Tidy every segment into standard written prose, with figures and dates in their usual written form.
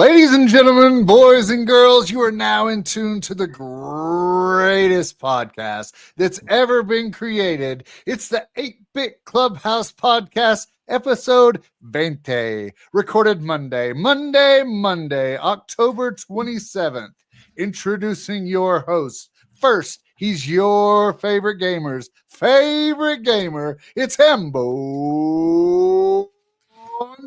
Ladies and gentlemen, boys and girls, you are now in tune to the greatest podcast that's ever been created. It's the 8-Bit Clubhouse Podcast, episode 20, recorded Monday, October 27th. Introducing your host. First, he's your favorite gamer's favorite gamer. It's Hembo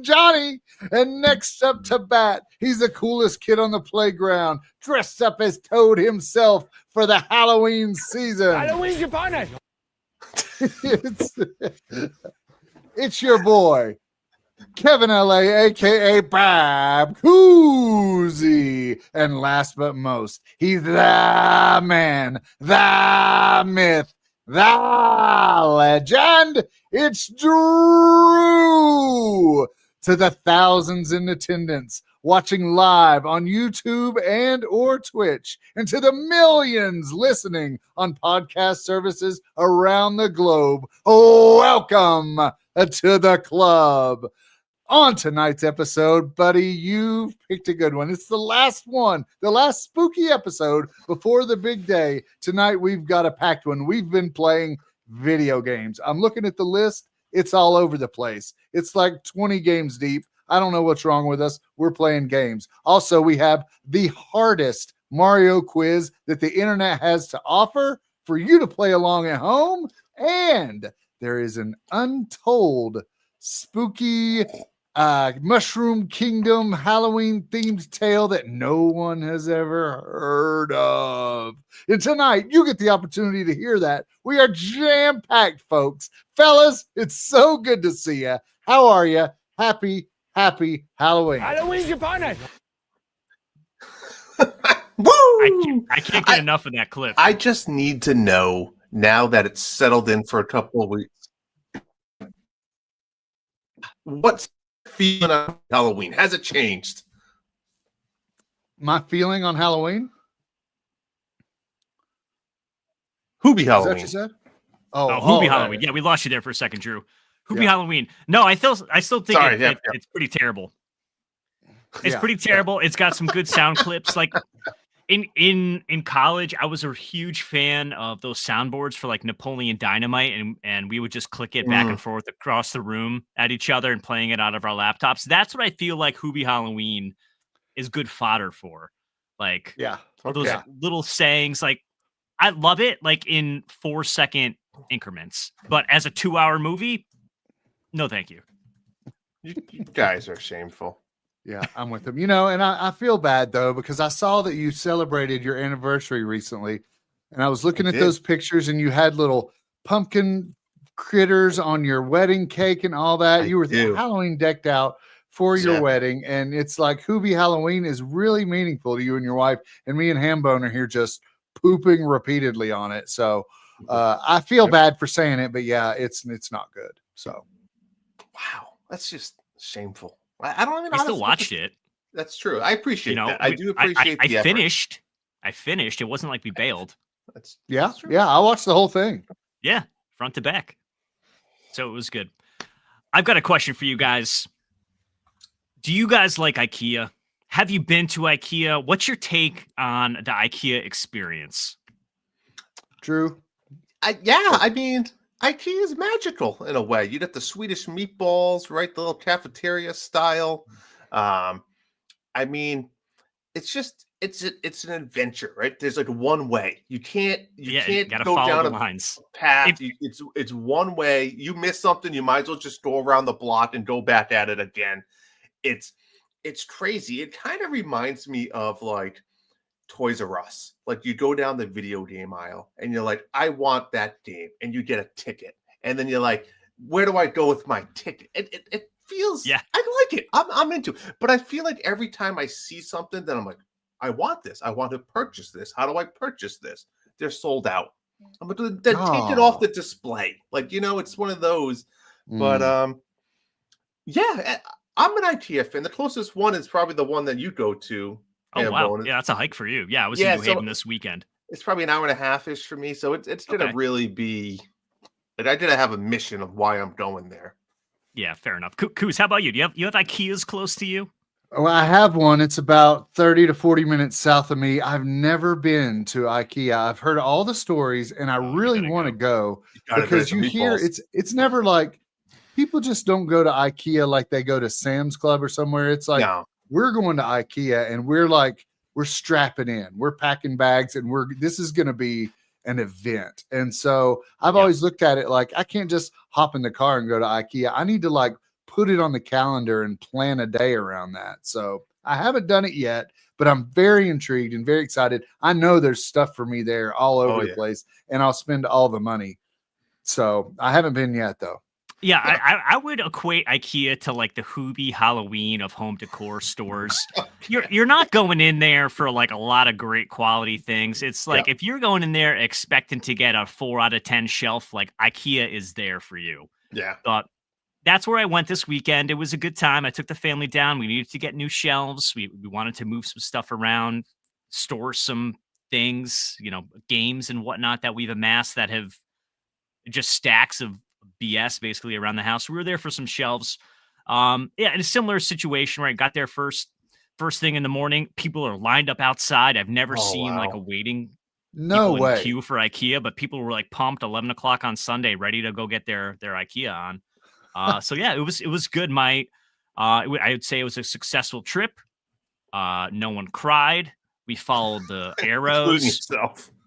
Johnny. And next up to bat, he's the coolest kid on the playground, dressed up as Toad himself for the Halloween season. Halloween's upon us. It's your boy, Kevin L.A., a.k.a. Bob Cousy. And last but most, he's the man, the myth, the legend. It's Drew. To the thousands in attendance watching live on YouTube and or Twitch, and to the millions listening on podcast services around the globe, welcome to the club. On tonight's episode, buddy, you've picked a good one. It's the last one, the last spooky episode before the big day. Tonight, we've got a packed one. We've been playing video games. I'm looking at the list. It's all over the place. It's like 20 games deep. I don't know what's wrong with us. We're playing games. Also, we have the hardest Mario quiz that the internet has to offer for you to play along at home. And there is an untold spooky Mushroom Kingdom Halloween themed tale that no one has ever heard of. And tonight, you get the opportunity to hear that. We are jam-packed, folks. Fellas, it's so good to see you. How are you? Happy Halloween. Halloween's upon us. Woo! I can't get enough of that clip. I just need to know, now that it's settled in for a couple of weeks, what's feeling on Halloween? Has it changed? My feeling on Halloween? Hoobie Is that Halloween. what you said? Hoobie Halloween. Right. Yeah, we lost you there for a second, Drew. Hoobie Halloween. No, I still think it's pretty terrible. It's pretty terrible. It's got some good sound clips. Like in college, I was a huge fan of those soundboards for like Napoleon Dynamite, and we would just click it back and forth across the room at each other and playing it out of our laptops. That's what I feel like Hoobie Halloween is good fodder for. Like those little sayings. Like I love it like in 4-second increments, but as a 2-hour movie, no thank you. You guys are shameful. Yeah, I'm with them. And I feel bad, though, because I saw that you celebrated your anniversary recently, and I was looking at those pictures, and you had little pumpkin critters on your wedding cake and all that. You were Halloween decked out for your wedding, and it's like Hoobie Halloween is really meaningful to you and your wife, and me and Hambone are here just pooping repeatedly on it. So I feel bad for saying it, but yeah, it's not good. So, wow, that's just shameful. I don't even. I still watched it. That's true. I appreciate that. I do appreciate. I finished. I finished. It wasn't like we bailed. That's true. I watched the whole thing. Yeah, front to back. So it was good. I've got a question for you guys. Do you guys like IKEA? Have you been to IKEA? What's your take on the IKEA experience? Drew? I mean, IKEA is magical in a way. You get the Swedish meatballs, right? The little cafeteria style. I mean, it's just it's an adventure, right? There's like one way. You can't go down the a lines. path. It's one way. You miss something, you might as well just go around the block and go back at it again. It's crazy. It kind of reminds me of like Toys R Us. Like you go down the video game aisle and you're like, I want that game, and you get a ticket, and then you're like, where do I go with my ticket? It feels, I like it. I'm into it, but I feel like every time I see something, then I'm like, I want this. I want to purchase this. How do I purchase this? They're sold out. I'm going to take it off the display. Like, it's one of those. But yeah, I'm an IKEA fan. The closest one is probably the one that you go to. Oh, wow. Yeah, that's a hike for you. Yeah, I was in New Haven this weekend. It's probably an hour and a half-ish for me. So it's going to really be, like, I didn't have a mission of why I'm going there. Yeah, fair enough. Coos, how about you? Do you have IKEAs close to you? Well, I have one. It's about 30 to 40 minutes south of me. I've never been to IKEA. I've heard all the stories and I really want to go because you hear it's never like people just don't go to IKEA like they go to Sam's Club or somewhere. It's like we're going to IKEA and we're strapping in. We're packing bags and this is going to be an event. And so I've always looked at it like I can't just hop in the car and go to IKEA. I need to like put it on the calendar and plan a day around that. So I haven't done it yet, but I'm very intrigued and very excited. I know there's stuff for me there all over the place, and I'll spend all the money. So I haven't been yet though. Yeah, I would equate IKEA to like the Hubie Halloween of home decor stores. You're not going in there for like a lot of great quality things. It's like if you're going in there expecting to get a 4 out of 10 shelf, like IKEA is there for you. Yeah. But that's where I went this weekend. It was a good time. I took the family down. We needed to get new shelves. We wanted to move some stuff around, store some things, games and whatnot that we've amassed that have just stacks of BS basically around the house. We were there for some shelves. In a similar situation where I got there first thing in the morning. People are lined up outside. I've never seen like a waiting queue for IKEA, but people were like pumped 11 o'clock on Sunday, ready to go get their IKEA on. So yeah, it was good. I would say it was a successful trip. No one cried. We followed the arrows,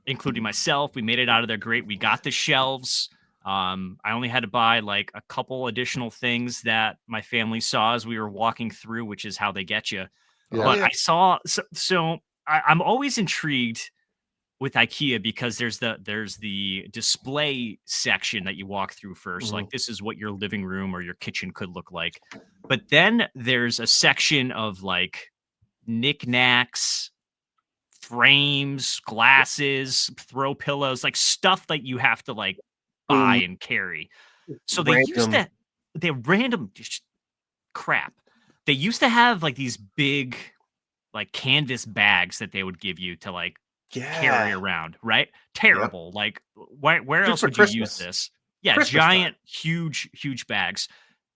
including myself. We made it out of there great. We got the shelves. I only had to buy like a couple additional things that my family saw as we were walking through, which is how they get you. Yeah. But I saw, I'm always intrigued with IKEA because there's the display section that you walk through first. Mm-hmm. Like this is what your living room or your kitchen could look like. But then there's a section of like knickknacks, frames, glasses, throw pillows, like stuff that you have to like buy and carry. So they used to, random crap. They used to have like these big like canvas bags that they would give you to like carry around, right? Terrible. Like where else would you use this? Yeah, Christmas giant, huge bags.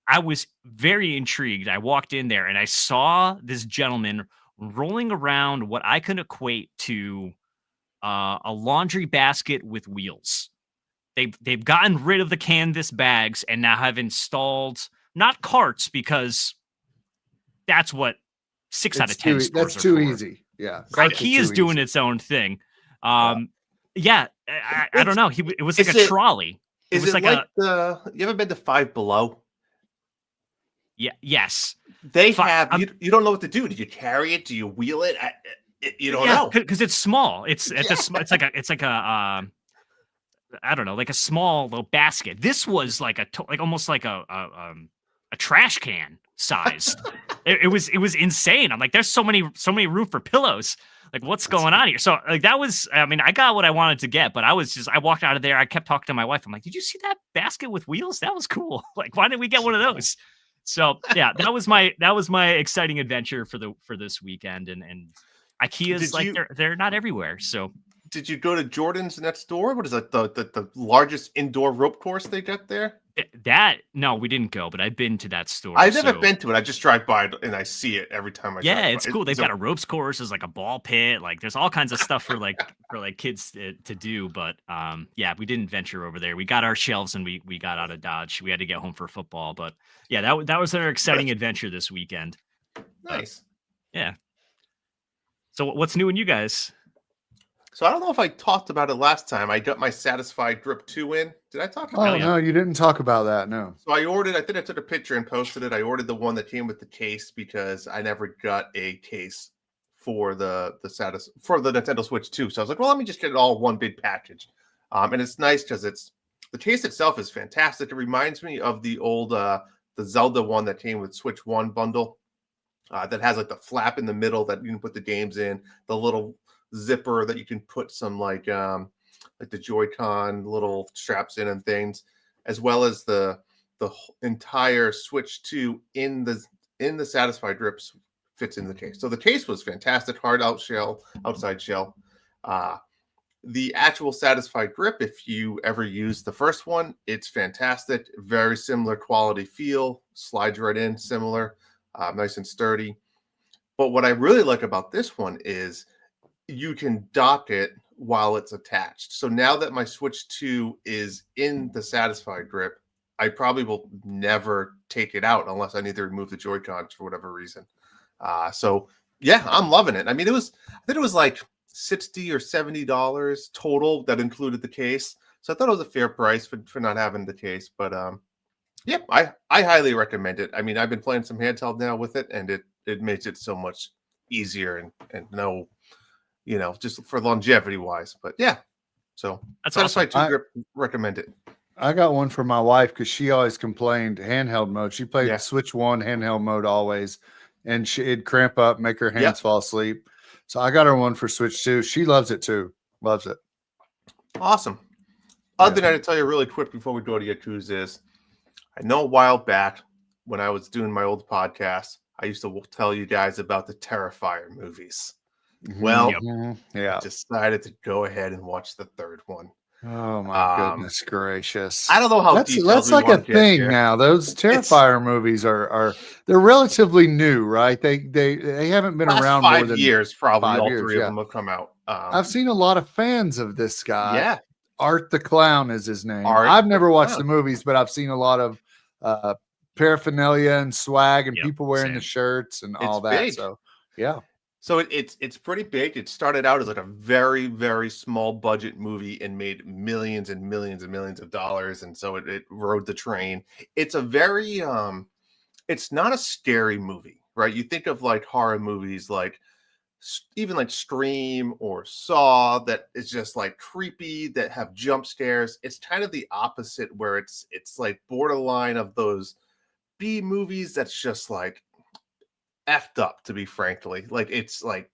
I was very intrigued. I walked in there and I saw this gentleman rolling around what I can equate to a laundry basket with wheels. They've gotten rid of the canvas bags and now have installed not carts because that's what 6 out of 10 stores that's too easy. Yeah, IKEA's doing its own thing. I don't know. It was like a trolley. Is it like you ever been to Five Below? Yeah. Yes. They have. You don't know what to do. Do you carry it? Do you wheel it? You don't know because it's small. It's like a I don't know, like a small little basket. This was like almost like a trash can sized. it was insane. I'm like, there's so many room for pillows. Like, what's going on here? So like that was, I mean, I got what I wanted to get, but I walked out of there. I kept talking to my wife. I'm like, did you see that basket with wheels? That was cool. Like, why didn't we get one of those? So yeah, that was my exciting adventure for this weekend. And IKEA's they're not everywhere. So did you go to Jordan's next door? What is that? The largest indoor rope course they got there? No, we didn't go, but I've been to that store. I've never been to it. I just drive by it and I see it every time I drive by. It's cool. They've got a ropes course, there's like a ball pit, like there's all kinds of stuff for kids to do. But we didn't venture over there. We got our shelves and we got out of Dodge. We had to get home for football. But yeah, that was our exciting adventure this weekend. Nice. Yeah. So what's new in you guys? So I don't know if I talked about it last time. I got my Satisfy Drip 2 in. Did I talk about it? Oh, no, you didn't talk about that, no. So I think I took a picture and posted it. I ordered the one that came with the case because I never got a case for the Nintendo Switch 2. So I was like, well, let me just get it all one big package. And it's nice because the case itself is fantastic. It reminds me of the old the Zelda one that came with Switch 1 bundle that has like the flap in the middle that you can put the games in, the little zipper that you can put some like the Joy-Con little straps in and things, as well as the entire Switch 2 in the Satisfy Drips fits in the case. So the case was fantastic, hard outside shell. The actual Satisfy Grip, if you ever use the first one, it's fantastic. Very similar quality feel, slides right in, similar, nice and sturdy. But what I really like about this one is you can dock it while it's attached. So now that my Switch 2 is in the Satisfy grip, I probably will never take it out unless I need to remove the Joy-Cons for whatever reason. So yeah, I'm loving it. I mean, I think it was like $60 or $70 total that included the case. So I thought it was a fair price for not having the case. But yep, I highly recommend it. I mean, I've been playing some handheld now with it, and it makes it so much easier and no, just for longevity wise. But yeah, so that's Satisfy awesome. 2 grip, recommend it. I got one for my wife because she always complained handheld mode. She played Switch 1 handheld mode always, and it'd cramp up, make her hands fall asleep. So I got her one for Switch 2. She loves it too. Loves it. Awesome. Other thing I tell you really quick before we go to Yakuza is, I know a while back when I was doing my old podcast, I used to tell you guys about the Terrifier movies. Well, I decided to go ahead and watch the third one. Oh my goodness gracious! I don't know how that's like a thing now. Those Terrifier movies are they're relatively new, right? They haven't been around 5 more than years. Probably 5 all years, three of them have come out. I've seen a lot of fans of this guy. Yeah, Art the Clown is his name. Art I've never watched Clown. the movies, but I've seen a lot of paraphernalia and swag and people wearing the shirts and all that. Big. So yeah. So it's pretty big. It started out as like a very, very small budget movie and made millions and millions and millions of dollars. And so it rode the train. It's a very it's not a scary movie, right? You think of like horror movies, like even like Scream or Saw, that is just like creepy, that have jump scares. It's kind of the opposite, where it's like borderline of those B movies that's just like effed up, to be frankly. Like, it's like,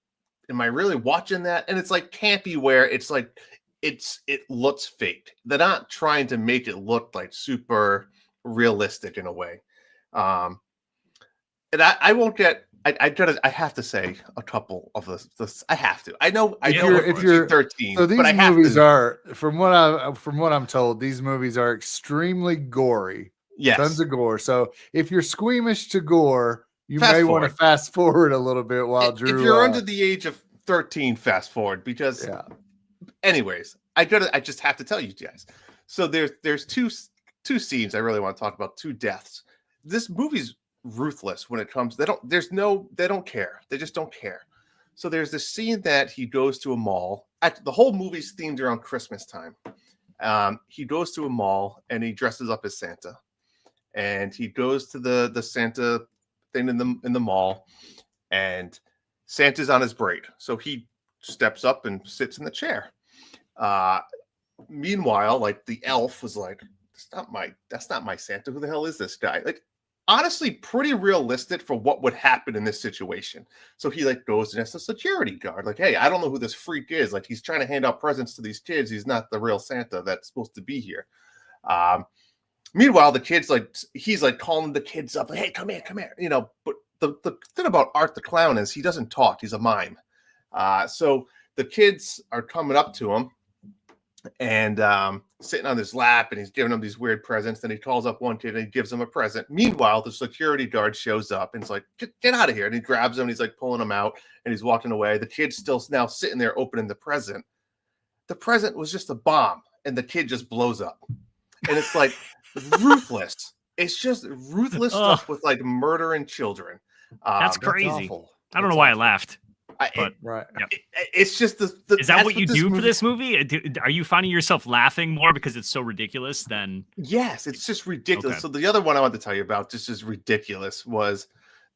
am I really watching that? And it's like campy, where it's like it looks fake. They're not trying to make it look like super realistic in a way. And I won't get I have to say a couple of this. I have to. I know if you're 13, so these but movies are, from what I'm told, these movies are extremely gory. Yes. Tons of gore. So if you're squeamish to gore, you may want to fast forward a little bit while Drew. If you're under the age of 13, fast forward, because anyways, I just have to tell you guys. So there's two scenes I really want to talk about, 2 deaths. This movie's ruthless when it comes. They don't care. They just don't care. So there's this scene that he goes to a mall. The whole movie's themed around Christmas time. He goes to a mall and he dresses up as Santa, and he goes to the Santa thing in the mall, and Santa's on his break, so he steps up and sits in the chair. Meanwhile, like, the elf was like, that's not my Santa. Who the hell is this guy? Like, honestly, pretty realistic for what would happen in this situation. So he like goes and asks the security guard, like, hey, I don't know who this freak is. Like, he's trying to hand out presents to these kids. He's not the real Santa that's supposed to be here. Meanwhile, the kids, like, he's like calling the kids up, like, hey, come here. But the thing about Art the Clown is he doesn't talk. He's a mime. So the kids are coming up to him and sitting on his lap, and he's giving them these weird presents. Then he calls up one kid and he gives him a present. Meanwhile, the security guard shows up and it's like, get out of here. And he grabs him and he's like pulling him out and he's walking away. The kid's still now sitting there opening the present. The present was just a bomb and the kid just blows up. And it's like ruthless. It's just ruthless stuff with like murdering children. That's crazy. I don't know why I laughed. It's just is that what you do for this movie? Are you finding yourself laughing more because it's so ridiculous? Then yes, it's just ridiculous. Okay. So the other one I wanted to tell you about, just as ridiculous, was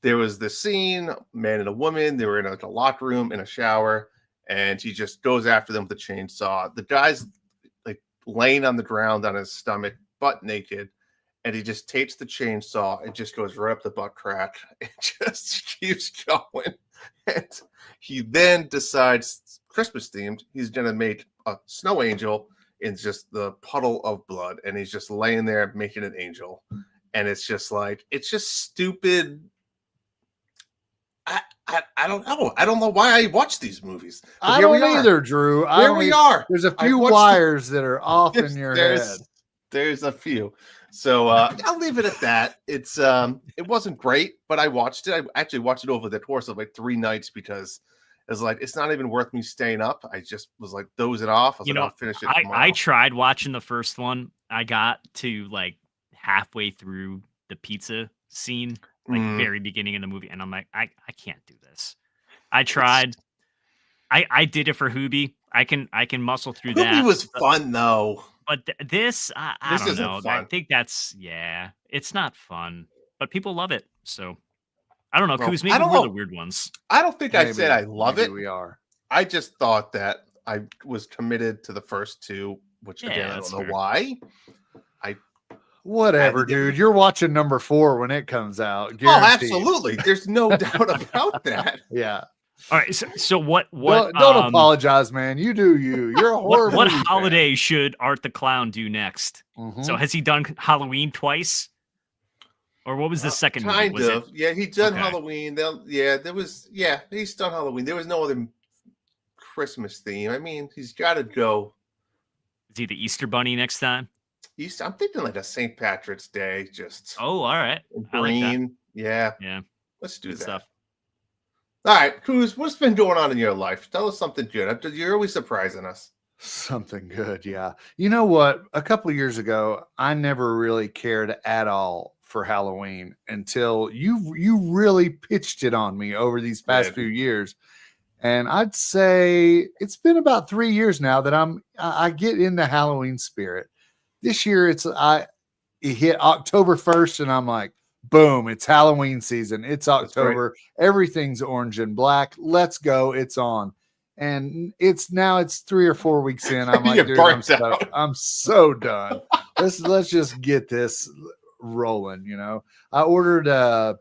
there was this scene, man and a woman. They were in like a locker room in a shower, and he just goes after them with a chainsaw. The guy's like laying on the ground on his stomach, butt naked, and he just takes the chainsaw and just goes right up the butt crack. It just keeps going. And he then decides, Christmas themed, he's going to make a snow angel in just the puddle of blood. And he's just laying there making an angel. And it's just like, it's just stupid. I don't know. I don't know why I watch these movies. I don't either, Drew. Here we are. There's a few wires that are off in your head. There's a few. So I'll leave it at that. It wasn't great, but I watched it. I actually watched it over the course of like 3 nights because it was like it's not even worth me staying up. I just was like dozing off. I was I'll finish it tomorrow. I tried watching the first one. I got to like halfway through the pizza scene, like very beginning of the movie, and I'm like, I can't do this. I tried. I did it for Hoobie. I can muscle through that. Hoobie was fun though. But this don't know. Fun. I think it's not fun, but people love it. So I don't know. Well, maybe we're the weird ones. I don't think I said I love it. We are. I just thought that I was committed to the first 2, which again, I don't know why. Whatever, dude. You're watching number 4 when it comes out. Guaranteed. Oh, absolutely. There's no doubt about that. Yeah. All right. So what? Don't apologize, man. You do you. You're a horror. What holiday should Art the Clown do next? So has he done Halloween twice? Or what was the second movie? Kind of. Yeah, he's done Halloween. He's done Halloween. There was no other Christmas theme. I mean, he's got to go. Is he the Easter Bunny next time? I'm thinking like a St. Patrick's Day. Just all right. Green. Like yeah. Let's do that. Stuff. All right, Cruz, what's been going on in your life? Tell us something good. You're always surprising us. Something good, yeah. You know what? A couple of years ago, I never really cared at all for Halloween until you really pitched it on me over these past few years. And I'd say it's been about 3 years now that I get in the Halloween spirit. This year it hit October 1st and I'm like, boom, it's Halloween season. It's October. Everything's orange and black. Let's go. It's on. And it's 3 or 4 weeks in. I'm like, dude, I'm so done. Let's just get this rolling, you know. I ordered the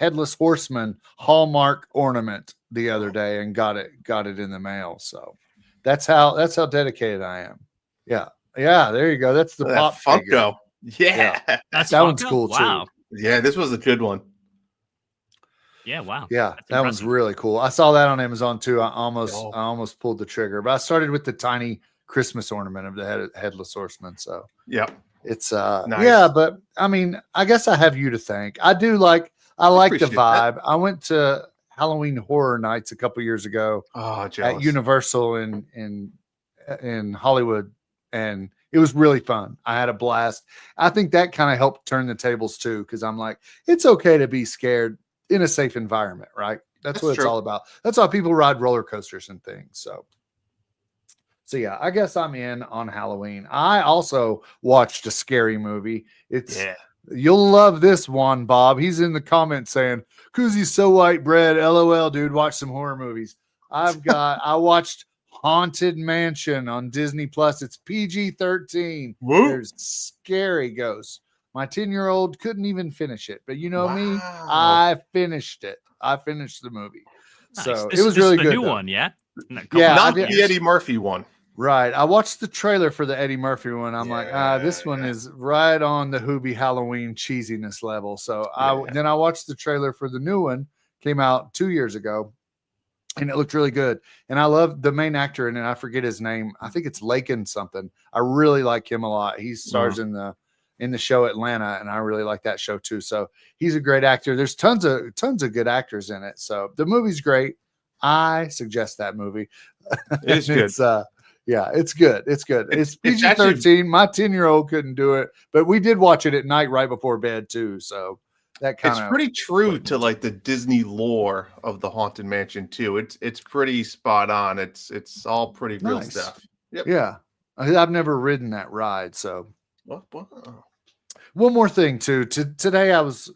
Headless Horseman Hallmark ornament the other day and got it in the mail. So that's how dedicated I am. Yeah. Yeah, there you go. That's the pop Funko. Yeah. That one's cool too. Yeah, this was a good one. Yeah, wow. Yeah, that one's really cool. I saw that on Amazon too. I almost pulled the trigger, but I started with the tiny Christmas ornament of the Headless Horseman. So yeah, it's nice. But I mean, I guess I have you to thank. I like the vibe. That. I went to Halloween Horror Nights a couple years ago at Universal in Hollywood, and it was really fun. I had a blast. I think that kind of helped turn the tables too, because I'm like, it's okay to be scared in a safe environment, right? That's what it's all about. That's how people ride roller coasters and things. So yeah, I guess I'm in on Halloween. I also watched a scary movie. You'll love this one, Bob. He's in the comments saying, "Koozy's so white bread. LOL, dude. Watch some horror movies." I watched Haunted Mansion on Disney Plus. It's PG-13. There's scary ghosts. My 10-year-old couldn't even finish it, but you know me, I finished it. I finished the movie. Nice. So it was really good. New one, yeah? Not the Eddie Murphy one. Right. I watched the trailer for the Eddie Murphy one. I'm like, this one is right on the Hoobie Halloween cheesiness level. So then I watched the trailer for the new one. Came out 2 years ago. And it looked really good. And I love the main actor in it. I forget his name. I think it's Lakin something. I really like him a lot. He stars in the show Atlanta, and I really like that show too. So he's a great actor. There's tons of good actors in it. So the movie's great. I suggest that movie. It's good. It's good. It's good. It's PG-13. My 10-year-old couldn't do it, but we did watch it at night right before bed too. So that kind of it's pretty true to like the Disney lore of the Haunted Mansion too. It's pretty spot on. It's all pretty real stuff. Yep. Yeah. I've never ridden that ride. So one more thing too. Today I was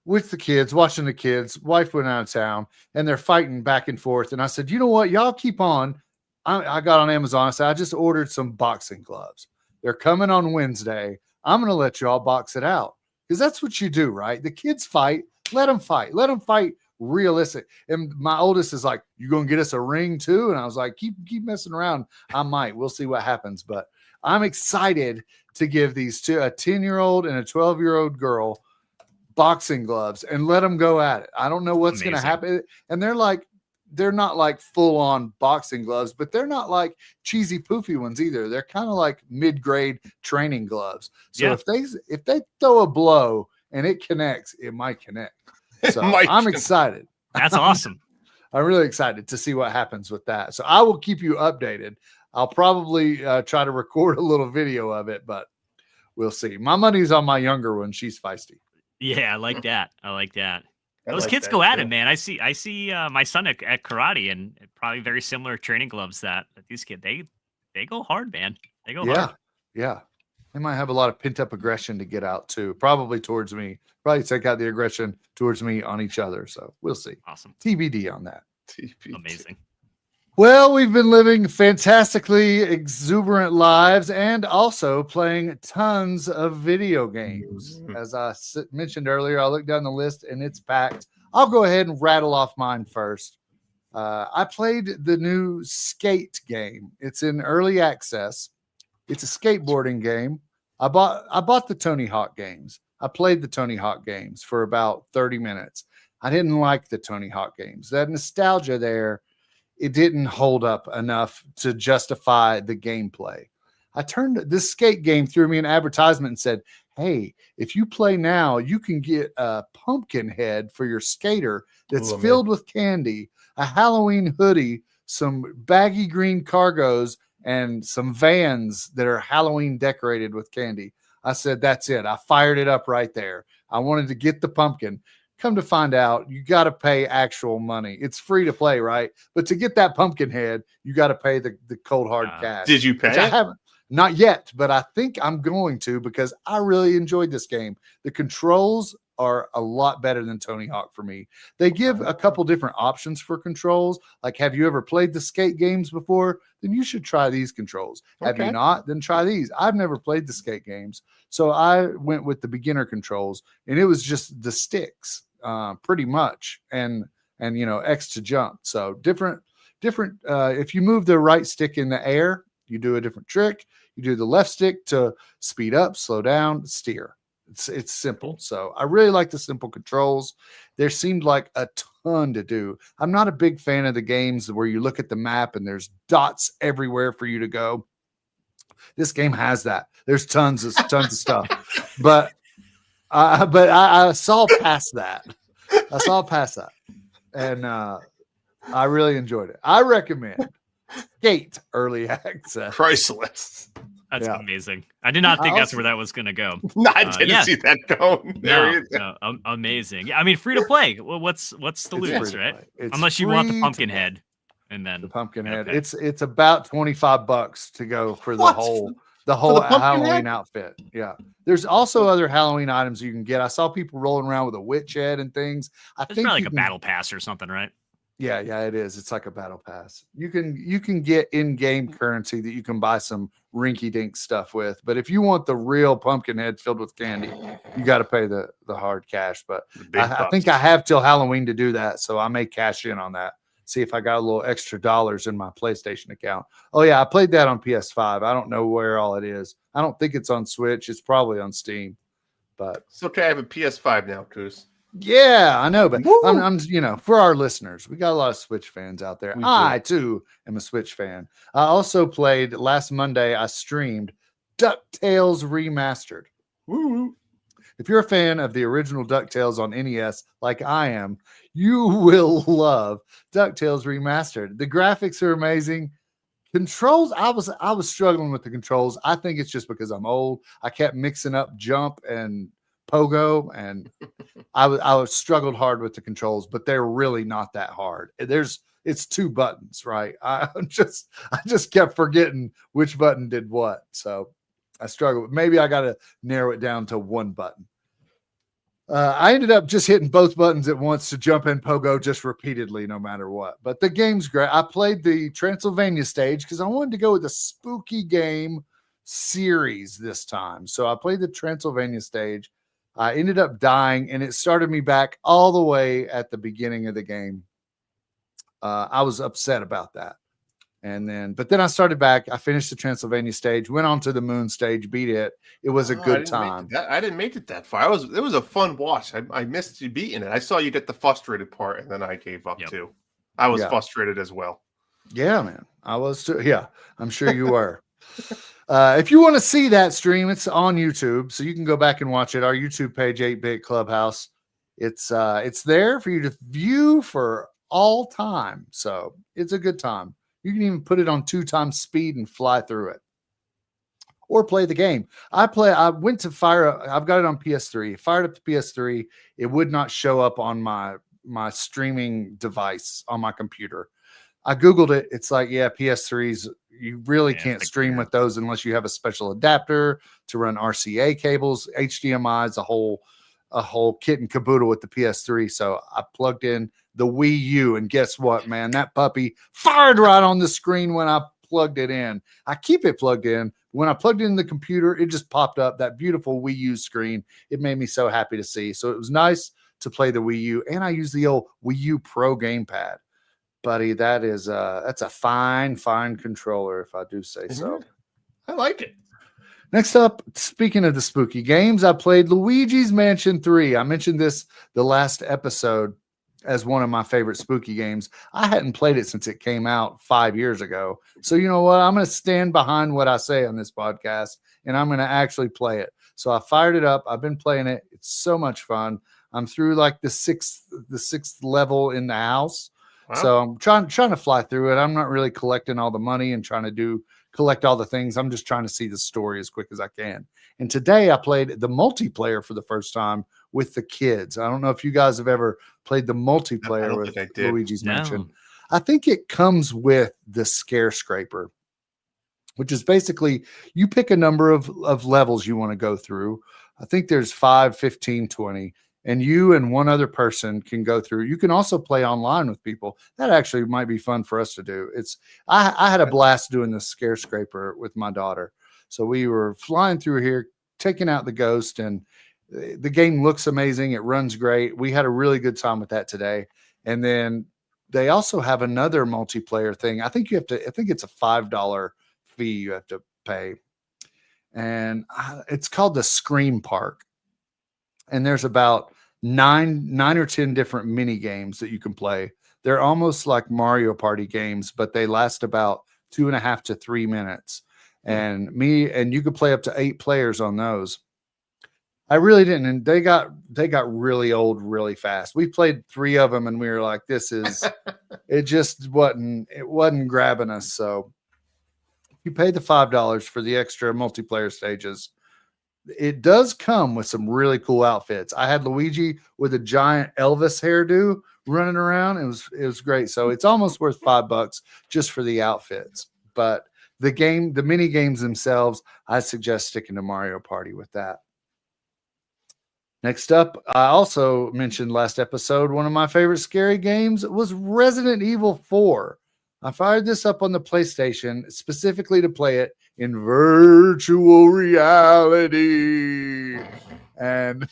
with the kids, watching the kids. Wife went out of town and they're fighting back and forth. And I said, you know what? Y'all keep on. I got on Amazon. I said, I just ordered some boxing gloves. They're coming on Wednesday. I'm going to let y'all box it out. Because that's what you do, right? The kids fight. Let them fight. Let them fight realistic. And my oldest is like, you going to get us a ring too? And I was like, keep messing around. I might. We'll see what happens. But I'm excited to give these two, a 10-year-old and a 12-year-old girl, boxing gloves and let them go at it. I don't know what's going to happen. And they're like they're not like full on boxing gloves, but they're not like cheesy poofy ones either. They're kind of like mid-grade training gloves. So if they throw a blow and it connects, it might connect. So I'm excited. That's awesome. I'm really excited to see what happens with that. So I will keep you updated. I'll probably try to record a little video of it, but we'll see. My money's on my younger one. She's feisty. Yeah, I like that. Those kids go at it, man. I see my son at karate, and probably very similar training gloves that these kids, they go hard, man. They go hard. Yeah. They might have a lot of pent up aggression to get out too, probably towards me. Probably take out the aggression towards me on each other. So we'll see. Awesome. TBD on that. Amazing. Well, we've been living fantastically exuberant lives and also playing tons of video games. As I mentioned earlier, I looked down the list and it's packed. I'll go ahead and rattle off mine first. I played the new Skate game. It's in early access. It's a skateboarding game. I bought the Tony Hawk games. I played the Tony Hawk games for about 30 minutes. I didn't like the Tony Hawk games. That nostalgia there, it didn't hold up enough to justify the gameplay. I turned this skate game, threw me an advertisement and said, hey, if you play now, you can get a pumpkin head for your skater that's filled with candy, a Halloween hoodie, some baggy green cargos, and some vans that are Halloween decorated with candy. I said, that's it. I fired it up right there. I wanted to get the pumpkin. Come to find out, you got to pay actual money. It's free to play, right? But to get that pumpkin head, you got to pay the cold hard cash. Did you pay? I haven't, not yet, but I think I'm going to because I really enjoyed this game. The controls are a lot better than Tony Hawk for me. They give a couple different options for controls. Like, have you ever played the skate games before? Then you should try these controls. Have you not? Then try these. I've never played the skate games. So I went with the beginner controls, and it was just the sticks. Pretty much, and X to jump. So different. If you move the right stick in the air, you do a different trick. You do the left stick to speed up, slow down, steer. It's simple. So I really like the simple controls. There seemed like a ton to do. I'm not a big fan of the games where you look at the map and there's dots everywhere for you to go. This game has that. There's tons of stuff, but I saw past that. And I really enjoyed it. I recommend Skate early access. Priceless. That's amazing. I did not think that's where that was going to go. No, I didn't see that going. No, amazing. Yeah, I mean, free to play. Well, what's the lose, right? Unless you want the pumpkin head, and then the pumpkin head. It's about $25 to go for the whole Halloween outfit. Yeah. There's also other Halloween items you can get. I saw people rolling around with a witch head and things. It's probably like a battle pass or something, right? Yeah, it is. It's like a battle pass. You can get in-game currency that you can buy some rinky-dink stuff with. But if you want the real pumpkin head filled with candy, you got to pay the hard cash. But I think I have till Halloween to do that, so I may cash in on that. See if I got a little extra dollars in my PlayStation account. Oh yeah, I played that on PS5. I don't know where all it is. I don't think it's on Switch. It's probably on Steam. But it's okay. I have a PS5 now, Coos. Yeah, I know, but I'm for our listeners, we got a lot of Switch fans out there. I too am a Switch fan. I also played last Monday. I streamed DuckTales Remastered. Woo! If you're a fan of the original DuckTales on NES, like I am, you will love DuckTales Remastered. The graphics are amazing. Controls, I was struggling with the controls. I think it's just because I'm old. I kept mixing up jump and pogo, and I was struggled hard with the controls, but they're really not that hard. It's 2 buttons, right? I just kept forgetting which button did what. So I struggled. Maybe I got to narrow it down to 1 button. I ended up just hitting both buttons at once to jump in pogo just repeatedly, no matter what. But the game's great. I played the Transylvania stage because I wanted to go with a spooky game series this time. So I played the Transylvania stage. I ended up dying, and it started me back all the way at the beginning of the game. I was upset about that. But then I started back. I finished the Transylvania stage, went on to the moon stage, beat it. It was a good time. I didn't make it that far. It was a fun watch. I missed you beating it. I saw you get the frustrated part, and then I gave up too. I was frustrated as well. Yeah, man. I was too. Yeah, I'm sure you were. If you want to see that stream, it's on YouTube, so you can go back and watch it. Our YouTube page, 8-Bit Clubhouse. It's there for you to view for all time. So it's a good time. You can even put it on 2x speed and fly through it. Or play the game. I went to I've got it on PS3. Fired up the PS3. It would not show up on my streaming device on my computer. I Googled it. It's like, yeah, PS3s, you really can't stream with those unless you have a special adapter to run RCA cables. HDMI is a whole kit and caboodle with the PS3. So I plugged in the Wii U, and guess what, man? That puppy fired right on the screen when I plugged it in. I keep it plugged in. When I plugged it in the computer, it just popped up, that beautiful Wii U screen. It made me so happy to see. So it was nice to play the Wii U, and I use the old Wii U Pro gamepad. Buddy, that's a fine controller, if I do say so. I like it. Next up, speaking of the spooky games, I played Luigi's Mansion 3. I mentioned this the last episode as one of my favorite spooky games. I hadn't played it since it came out 5 years ago. So you know what? I'm going to stand behind what I say on this podcast, and I'm going to actually play it. So I fired it up. I've been playing it. It's so much fun. I'm through like the sixth level in the house. Wow. So I'm trying to fly through it. I'm not really collecting all the money and trying to collect all the things. I'm just trying to see the story as quick as I can. And today I played the multiplayer for the first time with the kids. I don't know if you guys have ever played the multiplayer with Luigi's Mansion. I think it comes with the Scare Scraper, which is basically you pick a number of levels you want to go through. I think there's 5, 15, 20. And you and one other person can go through. You can also play online with people. That actually might be fun for us to do. I had a blast doing the Scare Scraper with my daughter. So we were flying through here, taking out the ghost, and the game looks amazing. It runs great. We had a really good time with that today. And then they also have another multiplayer thing. I think it's a $5 fee you have to pay. And it's called the Scream Park. And there's about nine or 10 different mini games that you can play. They're almost like Mario Party games, but they last about 2.5 to 3 minutes. And you could play up to 8 players on those. I really didn't, and they got really old really fast. We played 3 of them, and we were like, it wasn't grabbing us. So you pay the $5 for the extra multiplayer stages. It does come with some really cool outfits. I had Luigi with a giant Elvis hairdo running around. It was great. So it's almost worth $5 just for the outfits. But the mini games themselves, I suggest sticking to Mario Party with that. Next up, I also mentioned last episode, one of my favorite scary games was Resident Evil 4. I fired this up on the PlayStation specifically to play it in virtual reality. And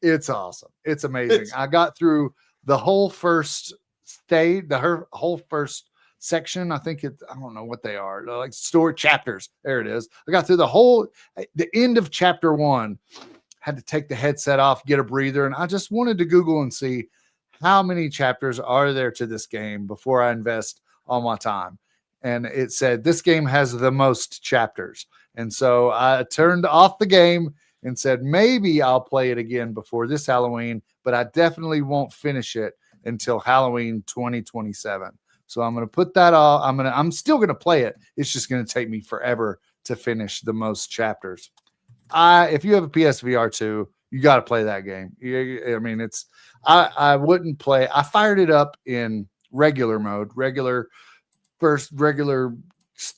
it's awesome. It's amazing. I got through the whole first stage, the whole first section. I don't know what they are. They're like story chapters. There it is. I got through the end of chapter 1. Had to take the headset off, get a breather. And I just wanted to Google and see how many chapters are there to this game before I invest all my time. And it said this game has the most chapters. And so I turned off the game and said, maybe I'll play it again before this Halloween, but I definitely won't finish it until Halloween 2027. So I'm going to put that off. I'm still going to play it. It's just going to take me forever to finish the most chapters. If you have a PSVR 2, you got to play that game. I mean, I wouldn't play. I fired it up in regular mode, regular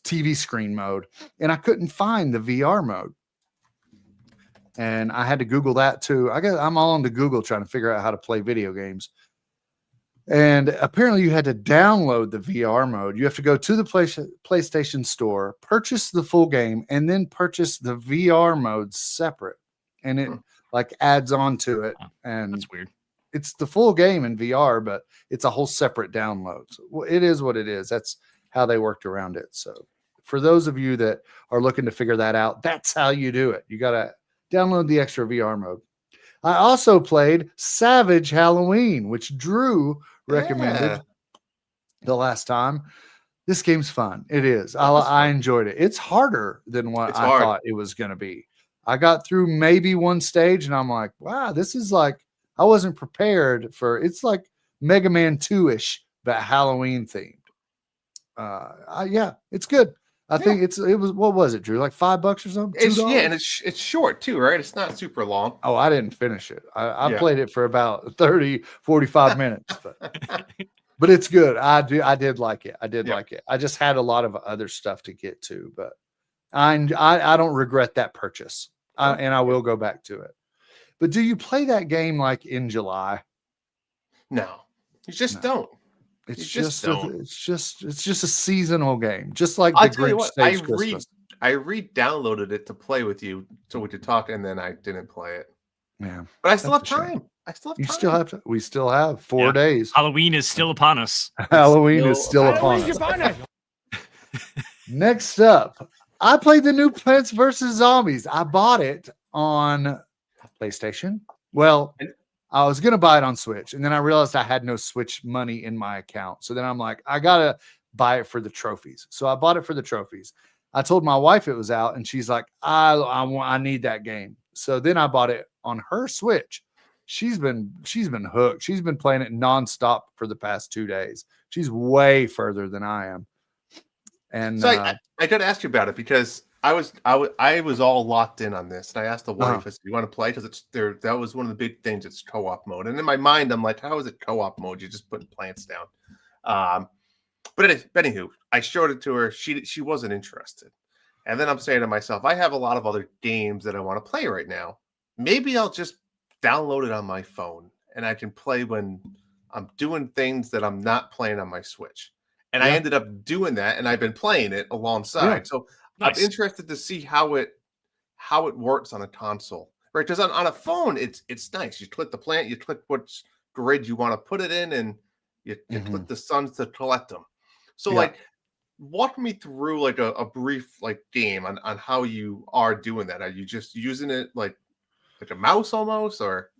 TV screen mode, and I couldn't find the VR mode. And I had to Google that too. I'm all into Google trying to figure out how to play video games. And apparently you had to download the VR mode. You have to go to the PlayStation Store, purchase the full game, and then purchase the VR mode separate. And it adds on to it. And that's weird. It's the full game in VR, but it's a whole separate download. So it is what it is. That's how they worked around it. So for those of you that are looking to figure that out, that's how you do it. You got to download the extra VR mode. I also played Savage Halloween, which Drew recommended. the last time. This game's fun. It is. I enjoyed it. It's harder than what I thought it was going to be. I got through maybe one stage, and I'm like, wow, this is like, I wasn't prepared for. It's like Mega Man 2-ish, but Halloween themed. Yeah, it's good. I think it was, what was it, Drew? Like $5 or something? And it's short too, right? It's not super long. Oh, I didn't finish it. I played it for about 30, 45 minutes, but it's good. I did like it. I did like it. I just had a lot of other stuff to get to, but I don't regret that purchase. And I will go back to it. But do you play that game like in July? No, you just don't. It's just a seasonal game, just like the Grinch Saves Christmas. I re-downloaded it to play with you so we could talk, and then I didn't play it. Yeah, but I still have time. We still have 4 days. Halloween is still upon us. Halloween is still upon us. Next up, I played the new Plants vs. Zombies. I bought it on PlayStation. Well, I was going to buy it on Switch, and then I realized I had no Switch money in my account. So then I'm like, I got to buy it for the trophies. So I bought it for the trophies. I told my wife it was out, and she's like, I need that game. So then I bought it on her Switch. She's been hooked. She's been playing it nonstop for the past 2 days. She's way further than I am. And so I got to ask you about it because I was all locked in on this, and I asked the wife, I said, "You want to play?" Because that was one of the big things. It's co-op mode, and in my mind, I'm like, "How is it co-op mode? You're just putting plants down." But anywho, I showed it to her. She wasn't interested, and then I'm saying to myself, I have a lot of other games that I want to play right now. Maybe I'll just download it on my phone, and I can play when I'm doing things that I'm not playing on my Switch. And I ended up doing that, and I've been playing it alongside. Yeah. So nice. I'm interested to see how it works on a console, right? Because on a phone, it's nice. You click the plant, you click which grid you want to put it in, and you click the suns to collect them. So like, walk me through like a brief like game on how you are doing that. Are you just using it like a mouse almost, or?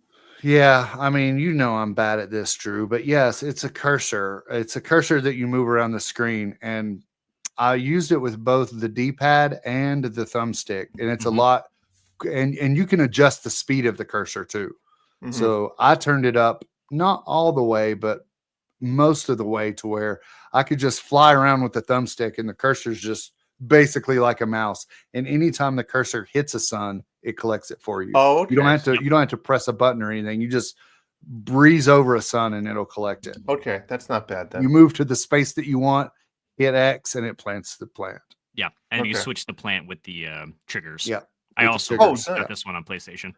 Yeah, I mean, I'm bad at this, Drew, but yes, it's a cursor. It's a cursor that you move around the screen, and I used it with both the D-pad and the thumbstick, and it's a lot, and you can adjust the speed of the cursor too. So I turned it up, not all the way, but most of the way to where I could just fly around with the thumbstick, and the cursor's just basically like a mouse. And anytime the cursor hits a sun, it collects it for you. Oh, okay. You don't have to press a button or anything. You just breeze over a sun and it'll collect it. Okay, that's not bad then. You move to the space that you want, hit X, and it plants the plant. Yeah, and you switch the plant with the triggers. Yeah, I also got this one on PlayStation.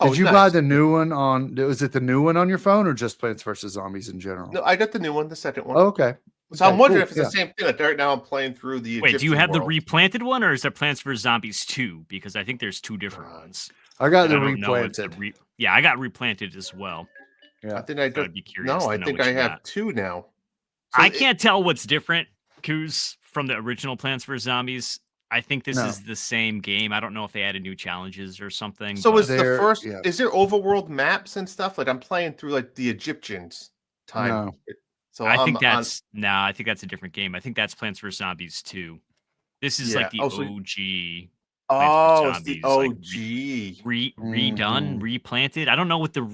Did you buy the new one on? Was it the new one on your phone, or just Plants vs. Zombies in general? No, I got the new one, the second one. Oh, okay. So I'm wondering if it's the same thing. Like right now, I'm playing through the. Wait, do you have the replanted one, or is there Plants vs. Zombies 2? Because I think there's two different ones. I got the replanted. I got replanted as well. Yeah, I think I'd be curious. No, I think I have two now. So I can't tell what's different, Coos, from the original Plants vs. Zombies. I think this is the same game. I don't know if they added new challenges or something. So is the first? Yeah. Is there overworld maps and stuff? Like I'm playing through like the Egyptians time. No. So I think that's I think that's a different game. I think that's Plants vs. Zombies 2. This is like the OG. It's the OG. Redone, replanted. I don't know what the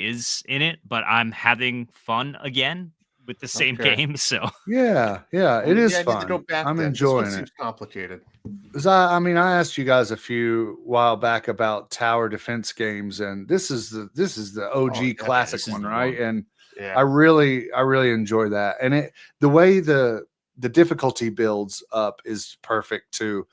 is in it, but I'm having fun again with the same game. So yeah, it is fun. Go back I'm enjoying it. Seems complicated. I asked you guys a few while back about tower defense games, and this is the OG classic one, right? And I really enjoy that, and the way the difficulty builds up is perfect too.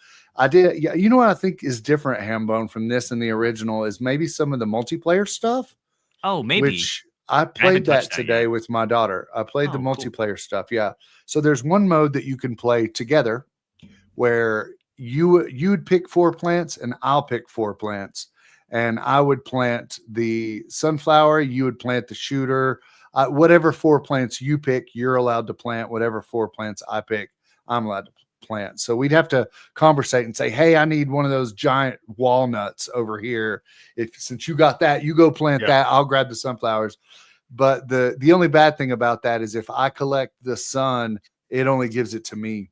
You know what I think is different, Hambone, from this and the original is maybe some of the multiplayer stuff. Oh, maybe. Which I played that today with my daughter. I played the multiplayer stuff. Yeah. So there's one mode that you can play together where you'd pick 4 plants and I'll pick 4 plants, and I would plant the sunflower. You would plant the shooter. Whatever 4 plants you pick, you're allowed to plant. Whatever 4 plants I pick, I'm allowed to plant. So we'd have to conversate and say, hey, I need one of those giant walnuts over here. Since you got that, you go plant that. I'll grab the sunflowers. But the only bad thing about that is if I collect the sun, it only gives it to me.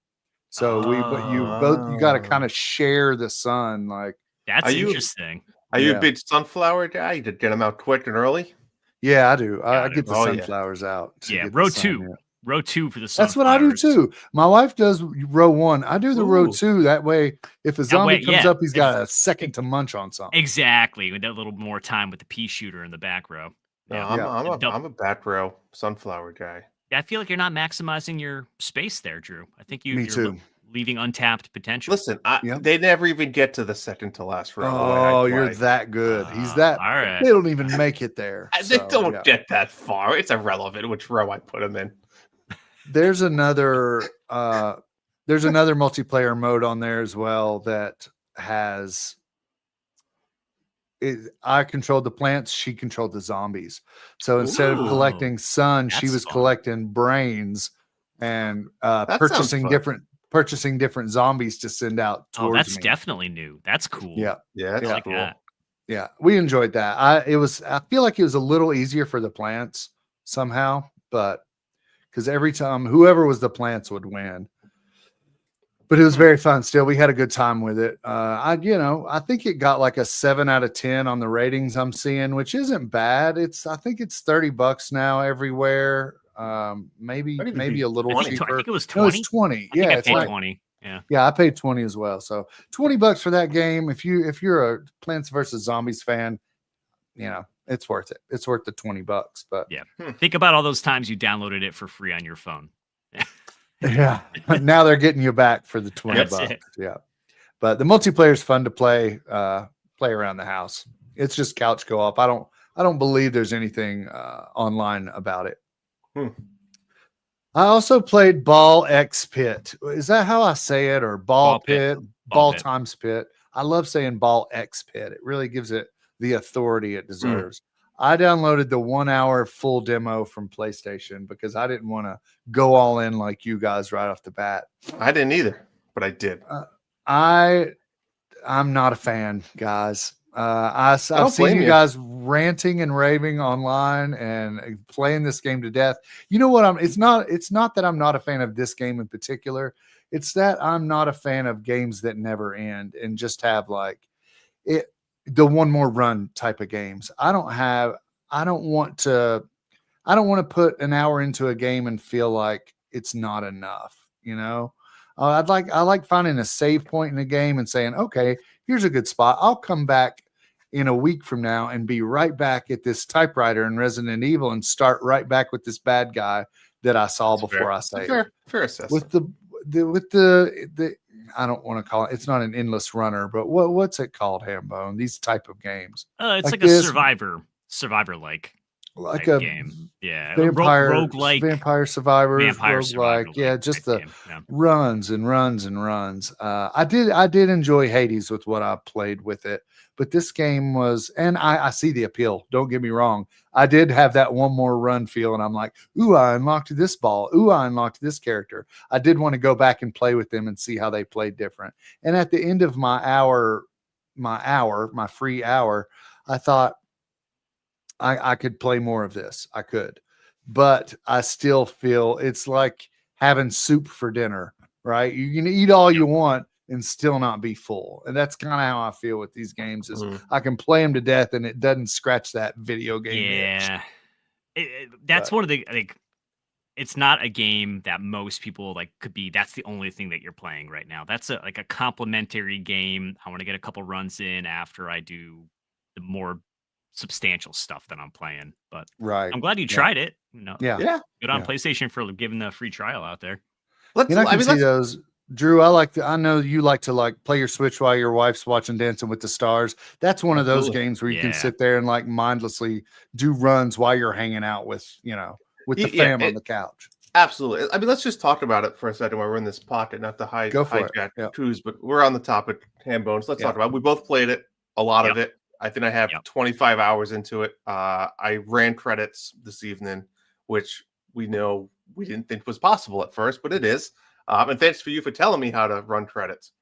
So you got to kind of share the sun. Like that's interesting. Are you a big sunflower guy? You get them out quick and early? Yeah, I do. I get the sunflowers out. Yeah, row 2. Row 2 for the sunflowers. That's what I do too. My wife does row 1. I do the row 2. That way, if a zombie comes up, he's got a second to munch on something. Exactly. With that little more time with the pea shooter in the back row. Yeah, I'm a back row sunflower guy. I feel like you're not maximizing your space there, Drew. I think you're leaving untapped potential. Listen, they never even get to the second to last row. Oh, you're that good. He's that. All right. They don't even make it there. They don't get that far. It's irrelevant which row I put them in. There's another multiplayer mode on there as well that has I controlled the plants, she controlled the zombies. So instead of collecting sun, she was collecting brains and purchasing different zombies to send out towards me. That's definitely new. That's cool. Yeah, that's like cool. that. Yeah, we enjoyed that. I feel like it was a little easier for the plants somehow, but because every time whoever was the plants would win. But it was very fun still. We had a good time with it. I think it got like a 7 out of 10 on the ratings I'm seeing, which isn't bad. I think it's $30 now everywhere. Maybe a little cheaper. I think it was 20. No, it's 20. Yeah, I paid 20. Yeah, I paid 20 as well. So $20 for that game. If you're a Plants vs. Zombies fan, it's worth it. It's worth the $20. But think about all those times you downloaded it for free on your phone. Yeah, now they're getting you back for the $20. Yeah, but the multiplayer is fun to play around the house. It's just couch co-op. I don't believe there's anything online about it. I also played Ball X Pit. Is that how I say it? Or Ball Pit? Ball times Pit. I love saying Ball X Pit. It really gives it the authority it deserves. I downloaded the 1 hour full demo from PlayStation because I didn't want to go all in like you guys right off the bat. I didn't either, but I did. I'm not a fan, guys. I've seen you guys ranting and raving online and playing this game to death. You know what? It's not that I'm not a fan of this game in particular. It's that I'm not a fan of games that never end and just have the one more run type of games. I don't want to put an hour into a game and feel like it's not enough. I like finding a save point in a game and saying, okay, here's a good spot. I'll come back in a week from now and be right back at this typewriter in Resident Evil and start right back with this bad guy that I saw before I saved. Fair assessment. With the I don't want to call it. It's not an endless runner, but what's it called, Hambone? These type of games. It's like a survivor like a game. Yeah, vampire survivors, roguelike. Yeah, just the runs and runs and runs. I did enjoy Hades with what I played with it, but this game was, and I see the appeal. Don't get me wrong. I did have that one more run feel, and I'm like, ooh, I unlocked this ball. Ooh, I unlocked this character. I did want to go back and play with them and see how they played different. And at the end of my free hour, I thought, I could play more of this. I could, but I still feel it's like having soup for dinner, right? You can eat all you want and still not be full. And that's kind of how I feel with these games is I can play them to death and it doesn't scratch that video game. Yeah. That's one of the, it's not a game that most people could be. That's the only thing that you're playing right now. That's a complimentary game. I want to get a couple runs in after I do the more substantial stuff that I'm playing, but I'm glad you tried it. Good on PlayStation for giving the free trial out there. See those, Drew. I know you like to play your Switch while your wife's watching Dancing with the Stars. That's one of those games where you can sit there and mindlessly do runs while you're hanging out with the fam on the couch. Absolutely. I mean, let's just talk about it for a second while we're in this pocket, not to hijack Cruz, but we're on the topic, Hambones. Let's talk about it. We both played it, a lot of it. I think I have 25 hours into it. I ran credits this evening, which we didn't think was possible at first, but it is. And thanks for you for telling me how to run credits.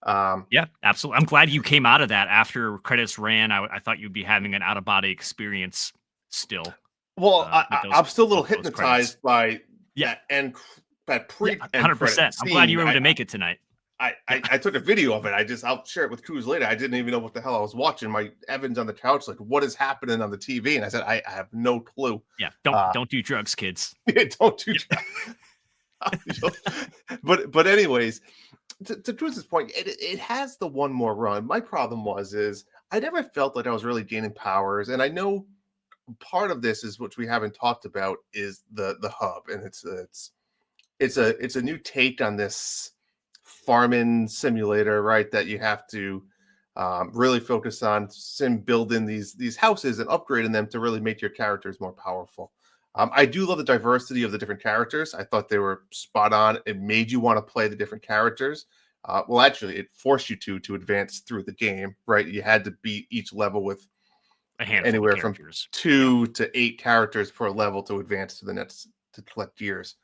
Yeah, absolutely. I'm glad you came out of that after credits ran. I thought you'd be having an out-of-body experience still. Well, I'm still a little hypnotized by that pre 100%. I'm glad you were able to make it tonight. I took a video of it. I'll share it with Cruz later. I didn't even know what the hell I was watching. My Evan's on the couch, like, what is happening on the TV? And I said, I have no clue. Yeah, don't do drugs, kids. Don't do drugs. but anyways, to Cruz's point, it has the one more run. My problem is I never felt like I was really gaining powers, and I know part of this is, which we haven't talked about, is the hub, and it's a new take on this farming simulator, right? That you have to really focus on building these houses and upgrading them to really make your characters more powerful. I do love the diversity of the different characters. I thought they were spot on. It made you want to play the different characters. Well, actually, it forced you to advance through the game, right? You had to beat each level with anywhere from 2 to 8 characters per level to advance to the next, to collect gears.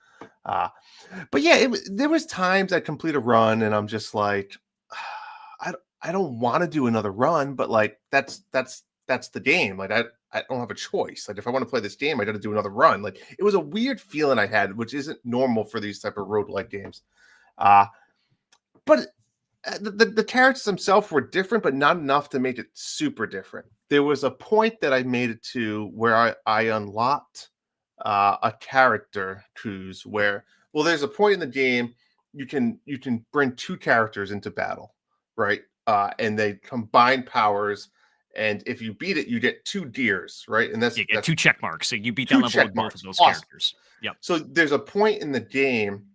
But yeah, there was times I complete a run and I'm just like, I don't want to do another run, but like that's the game. Like I don't have a choice. Like if I want to play this game, I got to do another run. Like it was a weird feeling I had, which isn't normal for these type of roguelike games. But the characters themselves were different, but not enough to make it super different. There was a point that I made it to where I unlocked a character Cruz, where, well, there's a point in the game you can bring 2 characters into battle, right? And they combine powers, and if you beat it, you get 2 gears, right? And that's 2 check marks. So you beat that level with both of those characters. Yep. So there's a point in the game,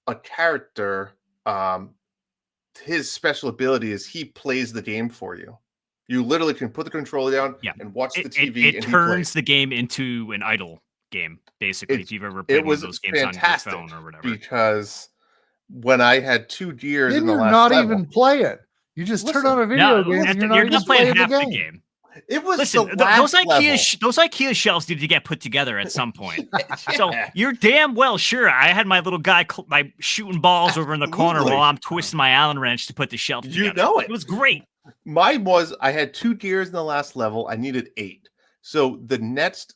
a character, his special ability is he plays the game for you. You literally can put the controller down and watch the TV. It turns the game into an idle game, basically. If you've ever played one of those games on your phone or whatever. Because when I had 2 gears in the last not level, even play it. You just turn on a video game and you're not playing half the game. It was those IKEA shelves needed to get put together at some point. So you're damn well sure I had my little guy shooting balls over in the corner while I'm twisting my Allen wrench to put the shelf together. You know it. It was great. Mine was, I had 2 gears in the last level. I needed 8. So the next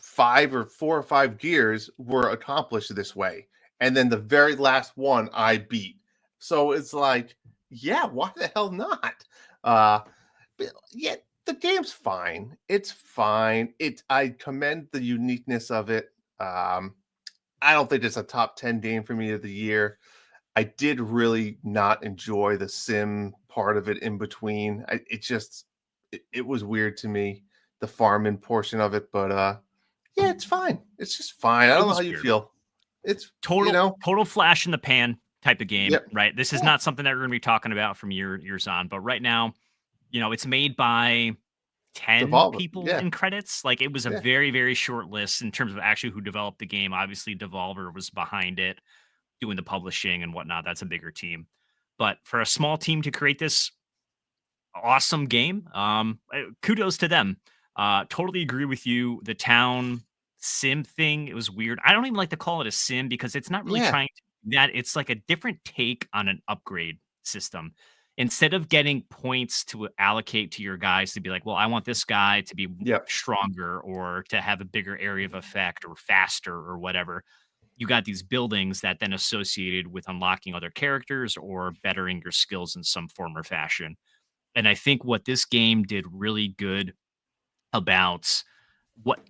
4 or 5 gears were accomplished this way. And then the very last one I beat. So it's like, yeah, why the hell not? The game's fine. It's fine. I commend the uniqueness of it. I don't think it's a top 10 game for me of the year. I did really not enjoy the sim part of it in between. It was weird to me, the farming portion of it. But yeah, it's fine. It's just fine. I don't know how you feel. It's total flash in the pan type of game, right? This is not something that we're going to be talking about from years on. But right now, it's made by 10 Devolver. People in credits. Like it was a very, very short list in terms of actually who developed the game. Obviously, Devolver was behind it, doing the publishing and whatnot. That's a bigger team. But for a small team to create this awesome game, kudos to them. Totally agree with you. The town sim thing, it was weird. I don't even like to call it a sim because it's not really trying to do that. It's like a different take on an upgrade system. Instead of getting points to allocate to your guys to be like, well, I want this guy to be stronger or to have a bigger area of effect or faster or whatever. You got these buildings that then associated with unlocking other characters or bettering your skills in some form or fashion. And I think what this game did really good about what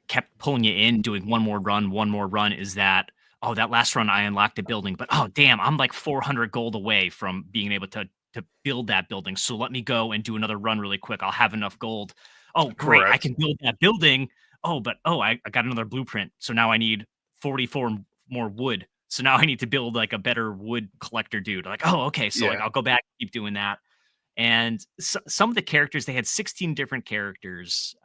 kept pulling you in, doing one more run is that, oh, that last run I unlocked a building, but oh, damn, I'm like 400 gold away from being able to build that building. So let me go and do another run really quick. I'll have enough gold. Oh, great. I can build that building. Oh, but I got another blueprint. So now I need 44 more wood. So now I need to build like a better wood collector dude. Like, oh, okay. So like I'll go back, keep doing that. And some of the characters, they had 16 different characters.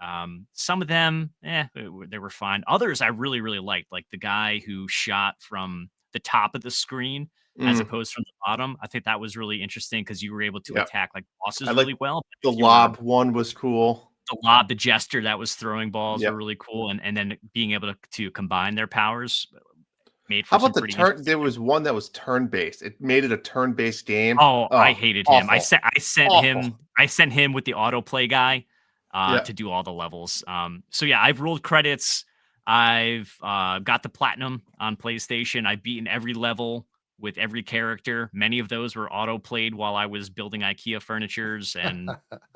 Some of them, they were fine. Others I really, really liked, like the guy who shot from the top of the screen as opposed from the bottom. I think that was really interesting because you were able to attack like bosses really well. The lob one was cool. The jester that was throwing balls were really cool. And then being able to combine their powers made for How about the turn? There was one that was turn-based. It made it a turn-based game. I hated him. I sent him with the autoplay guy. to do all the levels. So yeah, I've rolled credits. I've got the platinum on PlayStation. I've beaten every level with every character. Many of those were auto played while I was building IKEA furnitures and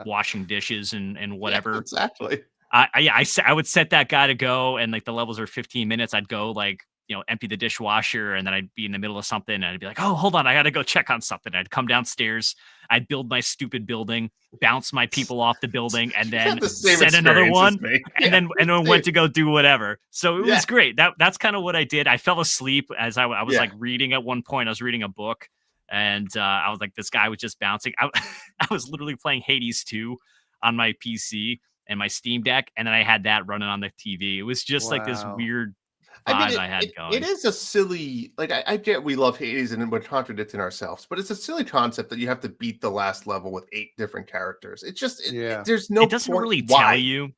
washing dishes and whatever. Yeah, exactly. I would set that guy to go, and like the levels are 15 minutes. I'd go like, empty the dishwasher, and then I'd be in the middle of something, and I'd be like, oh, hold on, I got to go check on something. I'd come downstairs, I'd build my stupid building, bounce my people off the building, and then set another one, and then went to go do whatever. So it was great. That's kind of what I did. I fell asleep as I was like reading at one point. I was reading a book, and I was like, this guy was just bouncing. I was literally playing Hades 2 on my PC and my Steam Deck, and then I had that running on the TV. It was just like this weird vibe I had going. It is a silly, like I get we love Hades and we're contradicting ourselves, but it's a silly concept that you have to beat the last level with 8 different characters. It's just there's no. It doesn't really tell you.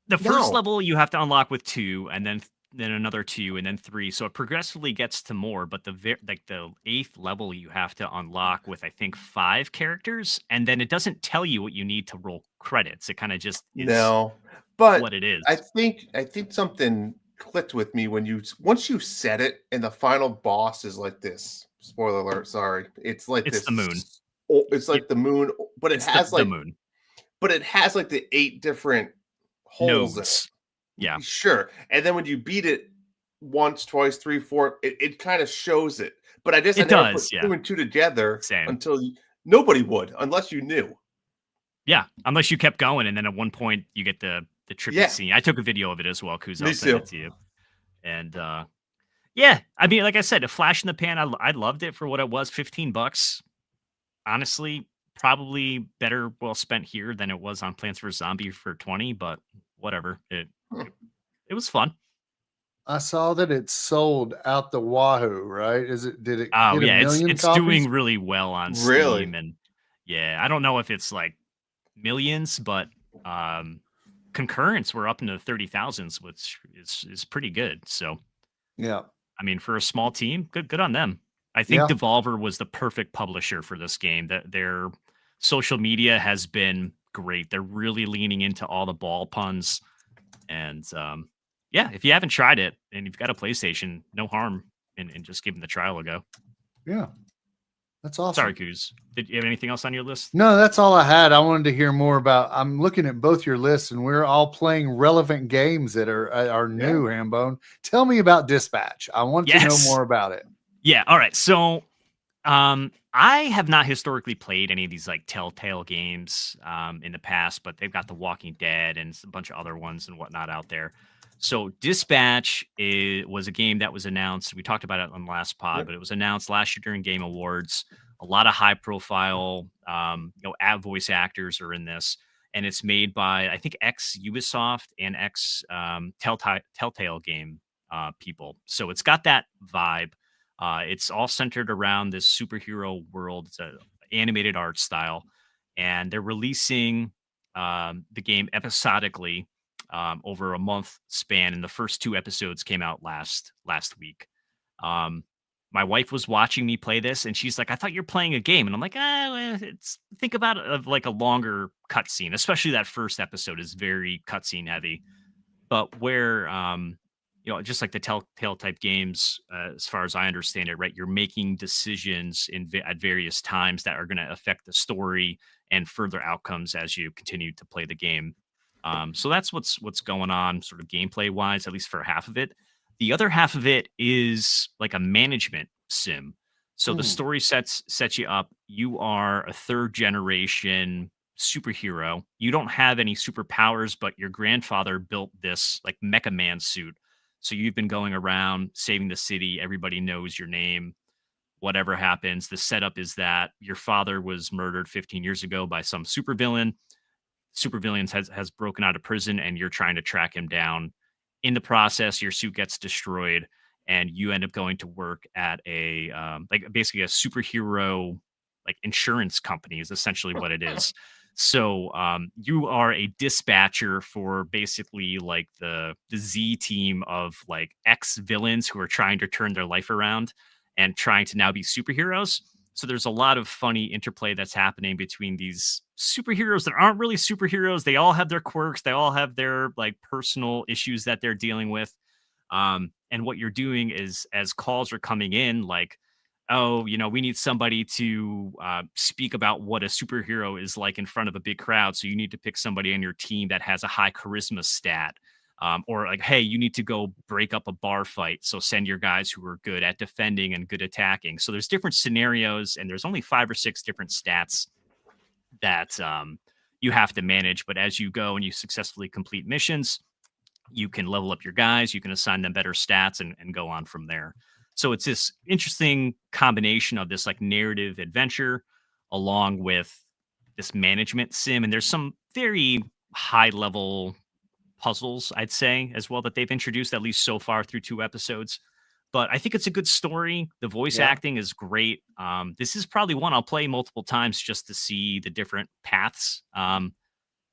The first level you have to unlock with 2, and then another 2, and then 3. So it progressively gets to more. But the 8th level you have to unlock with I think 5 characters, and then it doesn't tell you what you need to roll credits. It kind of just is what it is. I think something clicked with me when once you set it, and the final boss is like this. Spoiler alert! Sorry, it's like it's this. The moon. It's like the moon, but it has like the moon. But it has like the 8 different holes. Nodes. Yeah, sure. And then when you beat it once, twice, 3, 4, it kind of shows it. But I never put 2 and 2 together until nobody would, unless you knew. Yeah, unless you kept going, and then at one point you get the trippy scene. I took a video of it as well, Kuz. I'll send it to you. And yeah, I mean, like I said, a flash in the pan. I loved it for what it was, $15. Honestly, probably better well spent here than it was on Plants vs. Zombie for 20, but whatever. It was fun. I saw that it sold out the wahoo, right? Did it Oh hit yeah, a million it's copies? doing really well on Steam. And yeah, I don't know if it's like millions, but concurrents were up into the 30,000s, which is pretty good. So yeah, I mean, for a small team, good on them. I think Devolver was the perfect publisher for this game. That their social media has been great. They're really leaning into all the ball puns. And yeah, if you haven't tried it and you've got a PlayStation, no harm in just giving the trial a go. Yeah. That's awesome. Sorry, Kuz. Did you have anything else on your list? No, that's all I had. I wanted to hear more about. I'm looking at both your lists, and we're all playing relevant games that are new. Hambone, tell me about Dispatch. I want to know more about it. Yeah. All right. So, I have not historically played any of these like Telltale games in the past, but they've got The Walking Dead and a bunch of other ones and whatnot out there. So Dispatch was a game that was announced. We talked about it on the last pod, but it was announced last year during Game Awards. A lot of high profile, voice actors are in this, and it's made by, I think, ex Ubisoft and ex Telltale game people. So it's got that vibe. It's all centered around this superhero world. It's an animated art style, and they're releasing the game episodically over a month span, and the first 2 episodes came out last week. My wife was watching me play this, and she's like, "I thought you're playing a game," and I'm like, think about it of like a longer cutscene, especially that first episode is very cutscene heavy, but where just like the Telltale type games, as far as I understand it, right, you're making decisions at various times that are going to affect the story and further outcomes as you continue to play the game. So that's what's going on sort of gameplay wise, at least for half of it. The other half of it is like a management sim. So the story sets you up. You are a 3rd generation superhero. You don't have any superpowers, but your grandfather built this like Mecha Man suit. So you've been going around saving the city. Everybody knows your name. Whatever happens, the setup is that your father was murdered 15 years ago by some supervillain. Supervillain has broken out of prison, and you're trying to track him down. In the process, your suit gets destroyed, and you end up going to work at a basically a superhero like insurance company is essentially what it is. So you are a dispatcher for basically like the Z team of like ex villains who are trying to turn their life around and trying to now be superheroes. So there's a lot of funny interplay that's happening between these superheroes that aren't really superheroes. They all have their quirks. They all have their like personal issues that they're dealing with. And what you're doing is, as calls are coming in, like, oh, we need somebody to speak about what a superhero is like in front of a big crowd. So you need to pick somebody on your team that has a high charisma stat. Or like, hey, you need to go break up a bar fight. So send your guys who are good at defending and good attacking. So there's different scenarios, and there's only 5 or 6 different stats that you have to manage. But as you go and you successfully complete missions, you can level up your guys, you can assign them better stats and go on from there. So it's this interesting combination of this like narrative adventure along with this management sim. And there's some very high level puzzles, I'd say, as well, that they've introduced, at least so far through 2 episodes. But I think it's a good story. The voice acting is great. This is probably one I'll play multiple times just to see the different paths and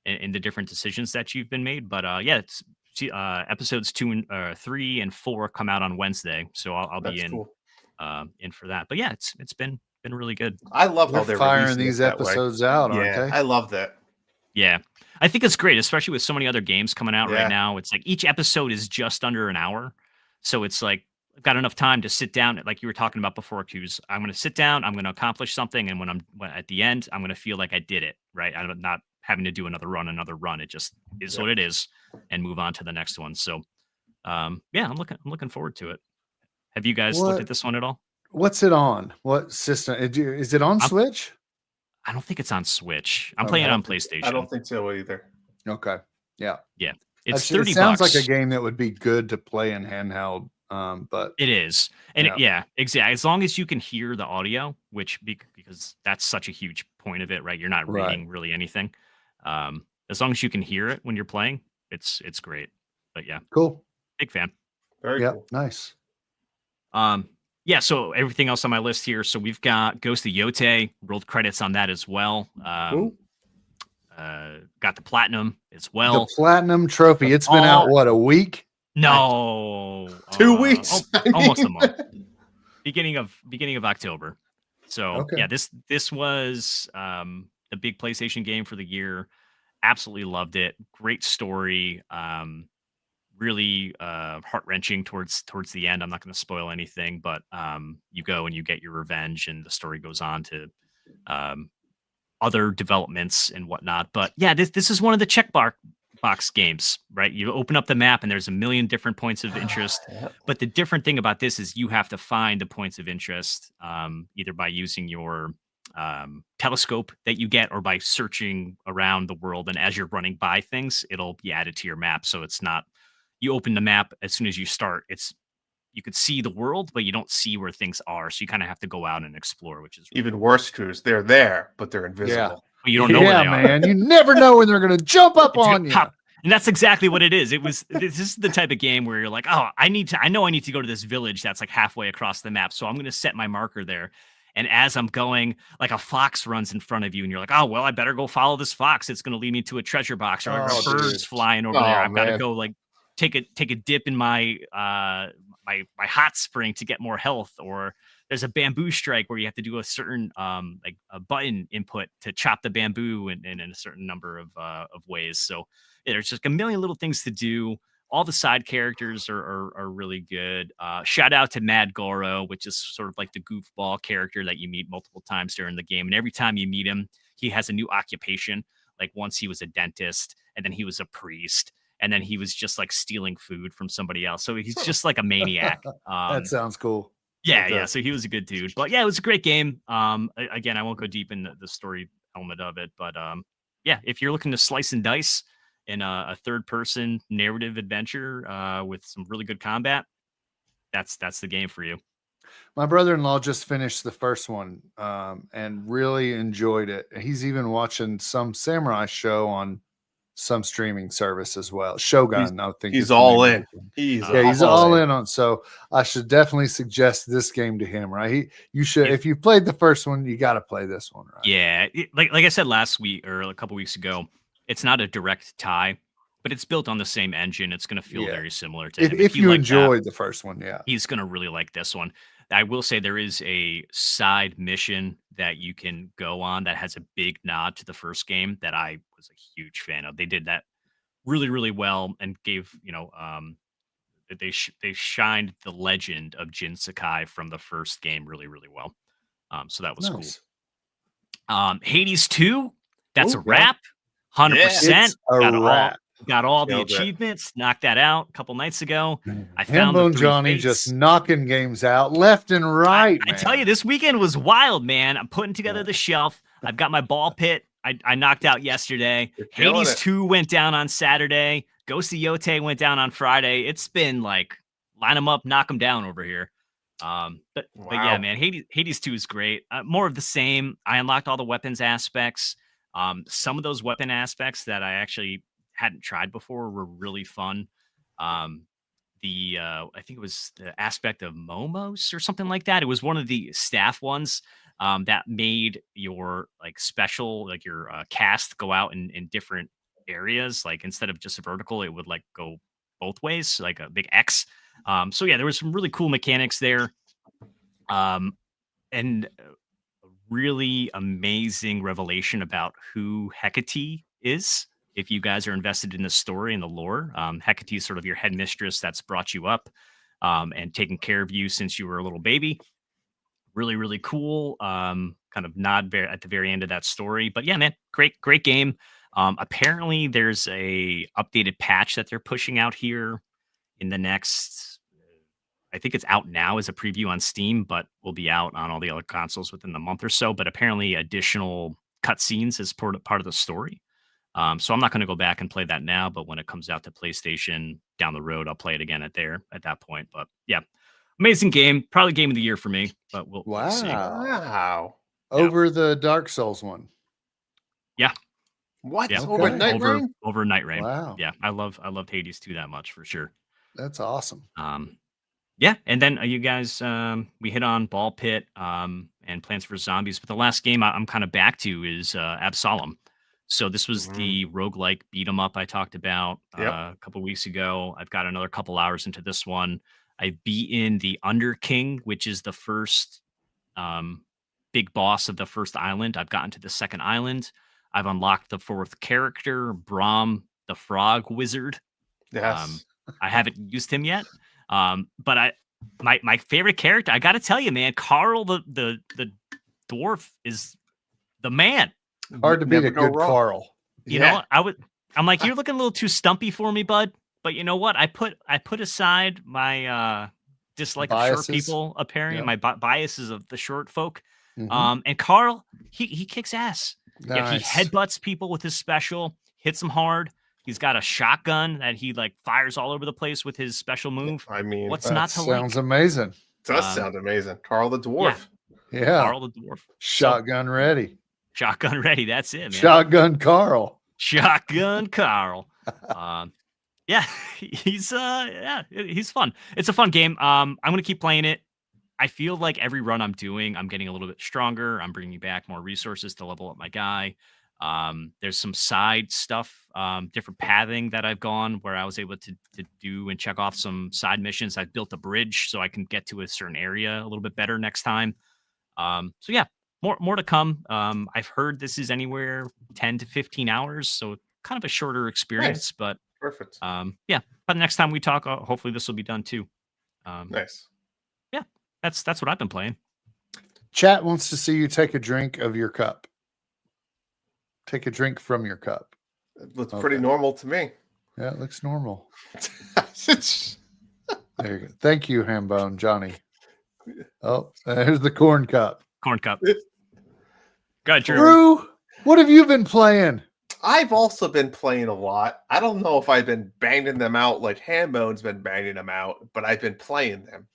the different decisions that you've been made. But it's episodes 2 and 3 and 4 come out on Wednesday, so I'll be in for that. But yeah, it's been really good. I love how they're firing these episodes out, aren't they? I love that. Yeah, I think it's great, especially with so many other games coming out right now. It's like each episode is just under an hour, so it's like I've got enough time to sit down, like you were talking about before, Q's. I'm going to sit down, I'm going to accomplish something, and when at the end, I'm going to feel like I did it, right? I'm not having to do another run. It just is what it is, and move on to the next one. So, I'm looking forward to it. Have you guys looked at this one at all? What's it on? What system? Is it on Switch? I don't think it's on Switch. I'm playing it on PlayStation. I don't think so either. Okay. Yeah. Yeah. It's $30. It sounds like a game that would be good to play in handheld. But it is. And exactly. As long as you can hear the audio, which because that's such a huge point of it, right? You're not reading really anything. As long as you can hear it when you're playing, it's great. But yeah. Cool. Big fan. Very cool. Nice. Yeah, so everything else on my list here. So we've got Ghost of Yotei, rolled credits on that as well. Got the platinum as well. The platinum trophy. It's been out, what, a week? No. 2 weeks. Almost a month. Beginning of October. So yeah, this was the big PlayStation game for the year. Absolutely loved it. Great story. Really heart-wrenching towards the end. I'm not going to spoil anything, but you go and you get your revenge, and the story goes on to other developments and whatnot. But yeah, this is one of the checkbox games, right? You open up the map and there's a million different points of interest. But the different thing about this is you have to find the points of interest either by using your telescope that you get or by searching around the world. And as you're running by things, it'll be added to your map. So it's not, you open the map as soon as you start, you could see the world, but you don't see where things are. So you kind of have to go out and explore, which is even worse, Cruz. They're there, but they're invisible. Yeah. But you don't know where they are. Man. You never know when they're going to jump up on you. And that's exactly what it is. This is the type of game where you're like, oh, I know I need to go to this village that's like halfway across the map. So I'm going to set my marker there. And as I'm going, like a fox runs in front of you and you're like, oh, well, I better go follow this fox. It's going to lead me to a treasure box, or like birds flying over there. I've got to go like take a dip in my my hot spring to get more health, or there's a bamboo strike where you have to do a certain like a button input to chop the bamboo in a certain number of ways. So yeah, there's just a million little things to do. All the side characters are really good. Shout out to Mad Goro, which is sort of like the goofball character that you meet multiple times during the game. And every time you meet him, he has a new occupation. Like once he was a dentist, and then he was a priest, and then he was just like stealing food from somebody else. So he's just like a maniac. That sounds cool. Yeah, yeah. So he was a good dude. But yeah, it was a great game. Again, I won't go deep in the story element of it. But yeah, if you're looking to slice and dice in a third-person narrative adventure with some really good combat, that's the game for you. My brother-in-law just finished the first one and really enjoyed it. He's even watching some samurai show on some streaming service as well. Shogun, I think he's all in. He's all in on. So I should definitely suggest this game to him. Right? You should. If you played the first one, you got to play this one. Right? Yeah, like I said last week or a couple weeks ago, it's not a direct tie, but it's built on the same engine. It's going to feel very similar to him. If you enjoyed the first one, yeah, he's going to really like this one. I will say there is a side mission that you can go on that has a big nod to the first game that I was a huge fan of. They did that really, really well and gave, they shined the legend of Jin Sakai from the first game really, really well. So that was Nice. cool. Hades 2, that's Ooh, a wrap. 100%. It's a wrap. Got all the Nailed it. achievements, knocked that out a couple nights ago. I found Hambone the 3 Johnny fates. just knocking games out left and right. I tell you, this weekend was wild, man. I'm putting together the shelf. I've got my ball pit. I knocked out yesterday. You're killing Hades it. 2 went down on Saturday. Ghost of Yote went down on Friday. It's been like line them up, knock them down over here. But yeah, Wow. man, Hades 2 is great. More of the same. I unlocked all the weapons aspects. Some of those weapon aspects that I actually hadn't tried before were really fun. I think it was the aspect of Momos or something like that. It was one of the staff ones that made your like special, like your cast go out in different areas. Like instead of just a vertical, it would like go both ways, like a big X. So yeah, there was some really cool mechanics there. And a really amazing revelation about who Hecate is. If you guys are invested in the story and the lore, Hecate is sort of your headmistress that's brought you up and taken care of you since you were a little baby. Really, really cool. Kind of nod at the very end of that story. But yeah, man, great game. Apparently, there's a updated patch that they're pushing out here in the next. I think it's out now as a preview on Steam, but will be out on all the other consoles within the month or so. But apparently, additional cutscenes is part of the story. So I'm not going to go back and play that now, but when it comes out to PlayStation down the road, I'll play it again at that point. But yeah, amazing game, probably game of the year for me. But we'll see. Wow. Over the Dark Souls one. Yeah. What? Yeah. Over Night Rain? Over Night Rain. Wow. Yeah, I loved Hades 2 that much for sure. That's awesome. Yeah, and then you guys, we hit on Ball Pit and Plants vs Zombies, but the last game I'm kind of back to is Absalom. So this was the roguelike beat 'em up I talked about a couple weeks ago. I've got another couple hours into this one. I beat in the Under King, which is the first big boss of the first island. I've gotten to the second island. I've unlocked the fourth character, Braum, the Frog Wizard. Yes. I haven't used him yet. But my favorite character, I got to tell you, man, Carl the dwarf is the man. Hard to beat Never a go good wrong. Carl. You know, I'm like, you're looking a little too stumpy for me, bud. But you know what? I put aside my dislike of short Biases. people, apparently Yep. my biases of the short folk. Mhm. And Carl, he kicks ass. Yeah, he Nice. headbutts people with his special, hits them hard. He's got a shotgun that he like fires all over the place with his special move. I mean, What's That not to like? sounds amazing. does sound amazing. Carl the Dwarf. Yeah. Carl the dwarf, Shotgun ready. shotgun ready. That's it, man. Shotgun Carl. Shotgun Carl. Yeah, he's fun. It's a fun game. I'm gonna keep playing it. I feel like every run I'm doing, I'm getting a little bit stronger. I'm bringing back more resources to level up my guy. There's some side stuff, different pathing that I've gone where I was able to do and check off some side missions. I've built a bridge so I can get to a certain area a little bit better next time. So yeah, more to come. I've heard this is anywhere 10 to 15 hours, so kind of a shorter experience, but Perfect. yeah. But next time we talk, hopefully this will be done too. Nice. Yeah, that's what I've been playing. Chat wants to see you take a drink of your cup. Take a drink from your cup. It looks pretty normal to me. Yeah, it looks normal. There you go. Thank you, Hambone Johnny. Oh, there's the corn cup. Corn cup. Good, Drew. Drew, what have you been playing? I've also been playing a lot. I don't know if I've been banging them out like Hambone's been banging them out, but I've been playing them.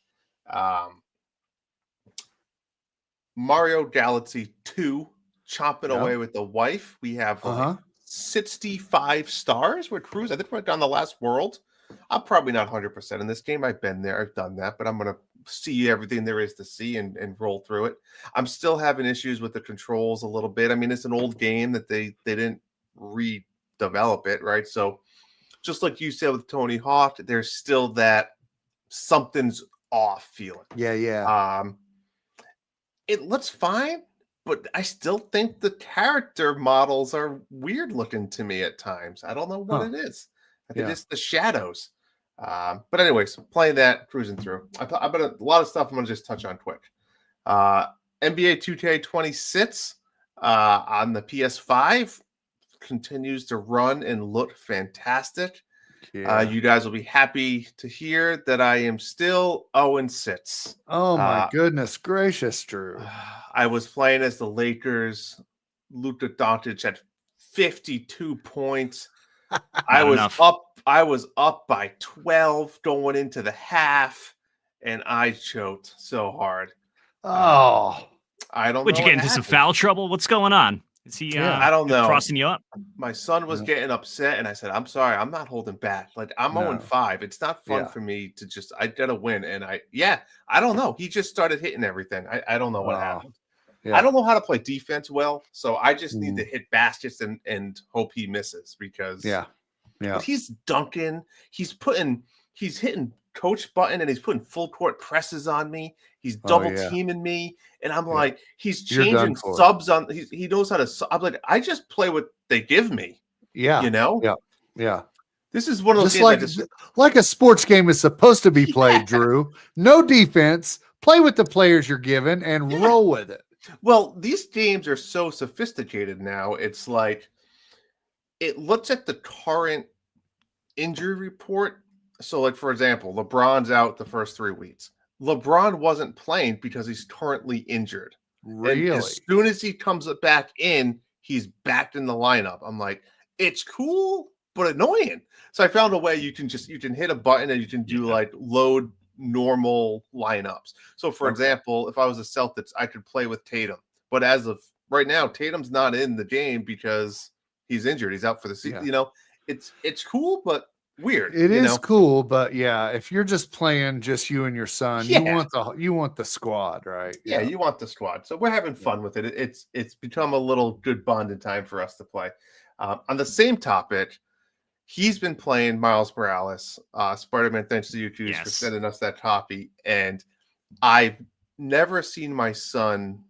Mario Galaxy 2, chopping away with the wife. We have like 65 stars. We're cruising. I think we're on the last world. I'm probably not 100% in this game. I've been there. I've done that, but I'm going to see everything there is to see and roll through it. I'm still having issues with the controls a little bit. I mean, it's an old game that they didn't redevelop it, right? So just like you said with Tony Hawk, there's still that something's off feeling. Yeah. It looks fine, but I still think the character models are weird looking to me at times. I don't know what it is. I think it's the shadows. But anyways, playing that, cruising through. I've got a lot of stuff I'm going to just touch on quick. NBA 2K26 on the PS5 continues to run and look fantastic. You guys will be happy to hear that I am still 0-6. Oh my goodness gracious, Drew. I was playing as the Lakers. Luka Doncic had 52 points. I was up by 12 going into the half, and I choked so hard. I don't know. Would you get into some foul trouble? What's going on? Is he I don't know, crossing you up? My son was getting upset, and I said, I'm sorry, I'm not holding back. Like, I'm 0-5. It's not fun for me to just, I gotta win. And I don't know. He just started hitting everything. I don't know what happened. I don't know how to play defense well, so I just need to hit baskets and hope he misses because but he's dunking, he's hitting coach button, and he's putting full court presses on me. He's double teaming me, and I'm like, he's changing subs on. He knows how to. I'm like, I just play what they give me. Yeah, you know. Yeah. This is one of those games like a sports game is supposed to be played. Drew, no defense. Play with the players you're given and roll with it. Well, these games are so sophisticated now. It's like it looks at the current injury report. So, like, for example, LeBron's out the first 3 weeks. LeBron wasn't playing because he's currently injured. Really? And as soon as he comes back in, he's back in the lineup. I'm like, it's cool, but annoying. So I found a way you can hit a button and you can do like load normal lineups. So, for example, if I was the Celtics, I could play with Tatum. But as of right now, Tatum's not in the game because he's injured. He's out for the season. You know, it's cool, but weird. It is cool, but if you're just playing just you and your son, you want the squad, right? Yeah, you want the squad. So we're having fun with it. It's become a little good bonding time for us to play. On the same topic, he's been playing Miles Morales. Spider-Man, thanks to you two for sending us that copy. And I've never seen my son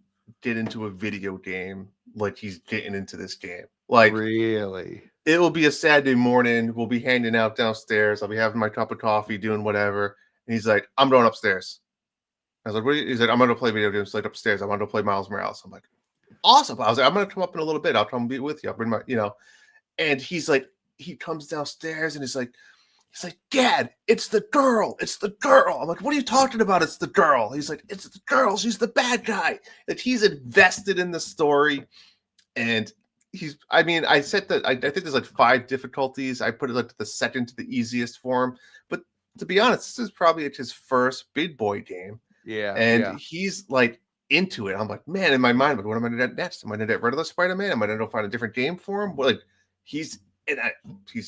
get into a video game like he's getting into this game. Like, really? It will be a Saturday morning. We'll be hanging out downstairs. I'll be having my cup of coffee, doing whatever. And he's like, I'm going upstairs. I was like, what are you? He's like, I'm going to play video games like upstairs. I want to play Miles Morales. I'm like, awesome. I was like, I'm going to come up in a little bit. I'll come be with you. I'll bring my, and he's like, he comes downstairs and he's like, Dad, it's the girl. It's the girl. I'm like, what are you talking about? It's the girl. He's like, it's the girl. She's the bad guy. Like, he's invested in the story. And I said that I think there's like 5 difficulties. I put it like the second to the easiest for him. But to be honest, this is probably his first big boy game. Yeah. And he's like into it. I'm like, man, in my mind, like, what am I going to do next? Am I going to get rid of the Spider-Man? Am I going to find a different game for him? Like, he's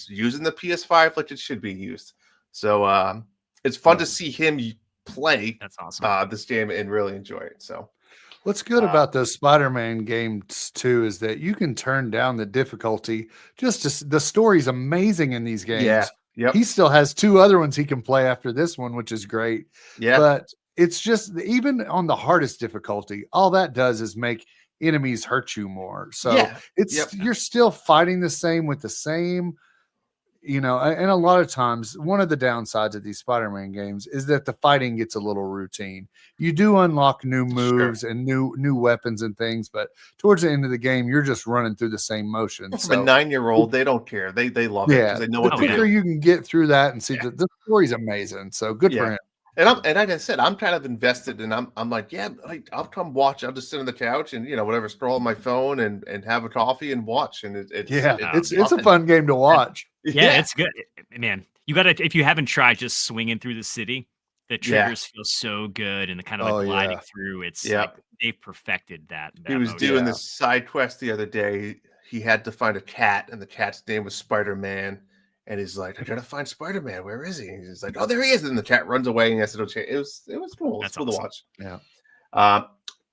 using the PS5 like it should be used. So it's fun to see him play. That's awesome. This game and really enjoy it. So. What's good about those Spider-Man games too is that you can turn down the difficulty. The story's amazing in these games. Yeah. Yep. He still has 2 other ones he can play after this one, which is great. Yeah. But it's just even on the hardest difficulty, all that does is make enemies hurt you more. So you're still fighting the same with the same. And a lot of times one of the downsides of these Spider-Man games is that the fighting gets a little routine. You do unlock new moves and new weapons and things, but towards the end of the game, you're just running through the same motion. From a 9-year-old, they don't care. They love it because they know what to do. The quicker you can get through that and see that the story's amazing. So good for him. And like I said, I'm kind of invested, and I'm like, I'll come watch. I'll just sit on the couch and whatever, scroll on my phone and have a coffee and watch. And it's a fun game to watch. Yeah, it's good, man. You got to, if you haven't tried just swinging through the city, the triggers feel so good, and the kind of like gliding through. It's like they've perfected that. He was doing this side quest the other day. He had to find a cat, and the cat's name was Spider-Man. And he's like, I gotta find Spider-Man. Where is he? And he's like, oh, there he is. And the cat runs away, and it'll change. It was cool. It's cool to watch. Yeah.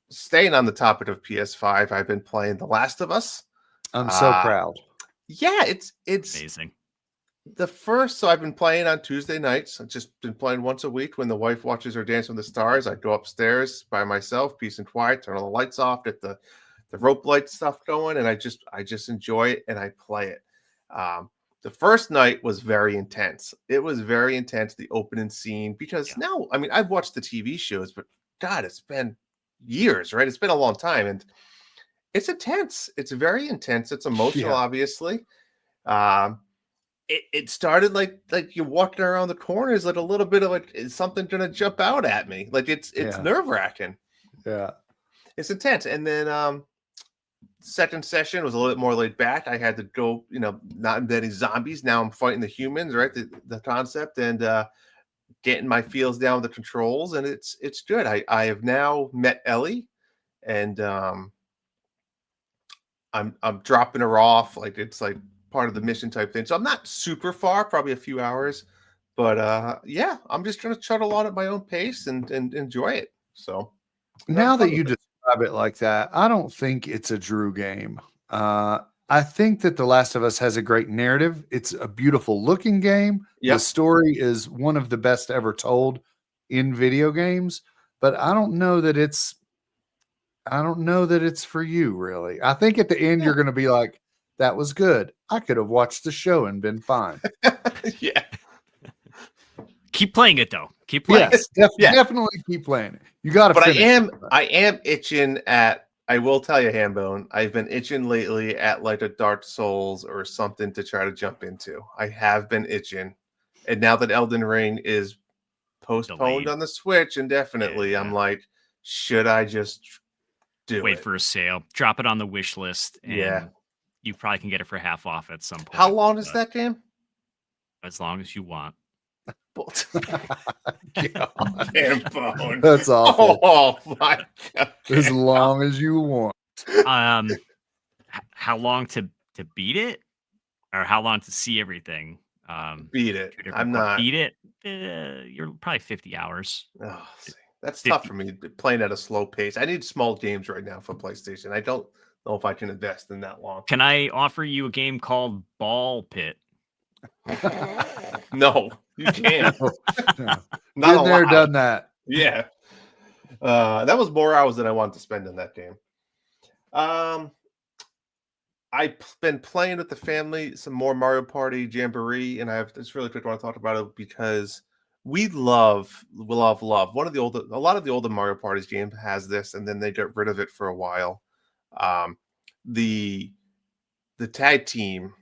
Staying on the topic of PS5, I've been playing The Last of Us. I'm so proud. Yeah, it's amazing. So I've been playing on Tuesday nights. I've just been playing once a week. When the wife watches her Dance with the Stars, I go upstairs by myself, peace and quiet, turn all the lights off, get the rope light stuff going, and I just enjoy it and I play it. The first night was very intense. It was very intense, the opening scene, because now, I mean, I've watched the TV shows, but God, it's been years, right? It's been a long time, and it's intense. It's very intense. It's emotional, obviously. It started like you're walking around the corners, like a little bit of like, is something gonna jump out at me? Like it's nerve-wracking. Yeah. It's intense. And then second session was a little bit more laid back. I had to go, not embedding zombies. Now I'm fighting the humans, right? The concept, and getting my feels down with the controls, and it's good. I have now met Ellie, and I'm dropping her off. Like it's like part of the mission type thing. So I'm not super far, probably a few hours, but I'm just going to shuttle on at my own pace and enjoy it. So now that you describe it like that, I don't think it's a Drew game. I think that The Last of Us has a great narrative. It's a beautiful looking game. Yep. The story is one of the best ever told in video games, but I don't know that it's for you, really. I think at the end you're going to be like, that was good. I could have watched the show and been fine. Yeah. Keep playing it though. Keep playing. Yes, definitely keep playing it. You got to. But I am itching at. I will tell you, Hambone, I've been itching lately at like a Dark Souls or something to try to jump into. I have been itching, and now that Elden Ring is postponed on the Switch indefinitely, I'm like, should I just wait for a sale? Drop it on the wish list. And you probably can get it for half off at some point. How long is that game? As long as you want. That's awful. Oh my God. As long as you want. How long to beat it, or how long to see everything? Beat it. I'm not. Beat it. You're probably 50 hours. Oh, that's 50. Tough for me playing at a slow pace. I need small games right now for PlayStation. I don't know if I can invest in that long. Can I offer you a game called Ball Pit? No, you can't. No. Been there, done that. Yeah. That was more hours than I wanted to spend in that game. I've been playing with the family some more Mario Party Jamboree, and I have this really quick want to talk about it because we love. A lot of the older Mario Party games has this, and then they get rid of it for a while. The tag team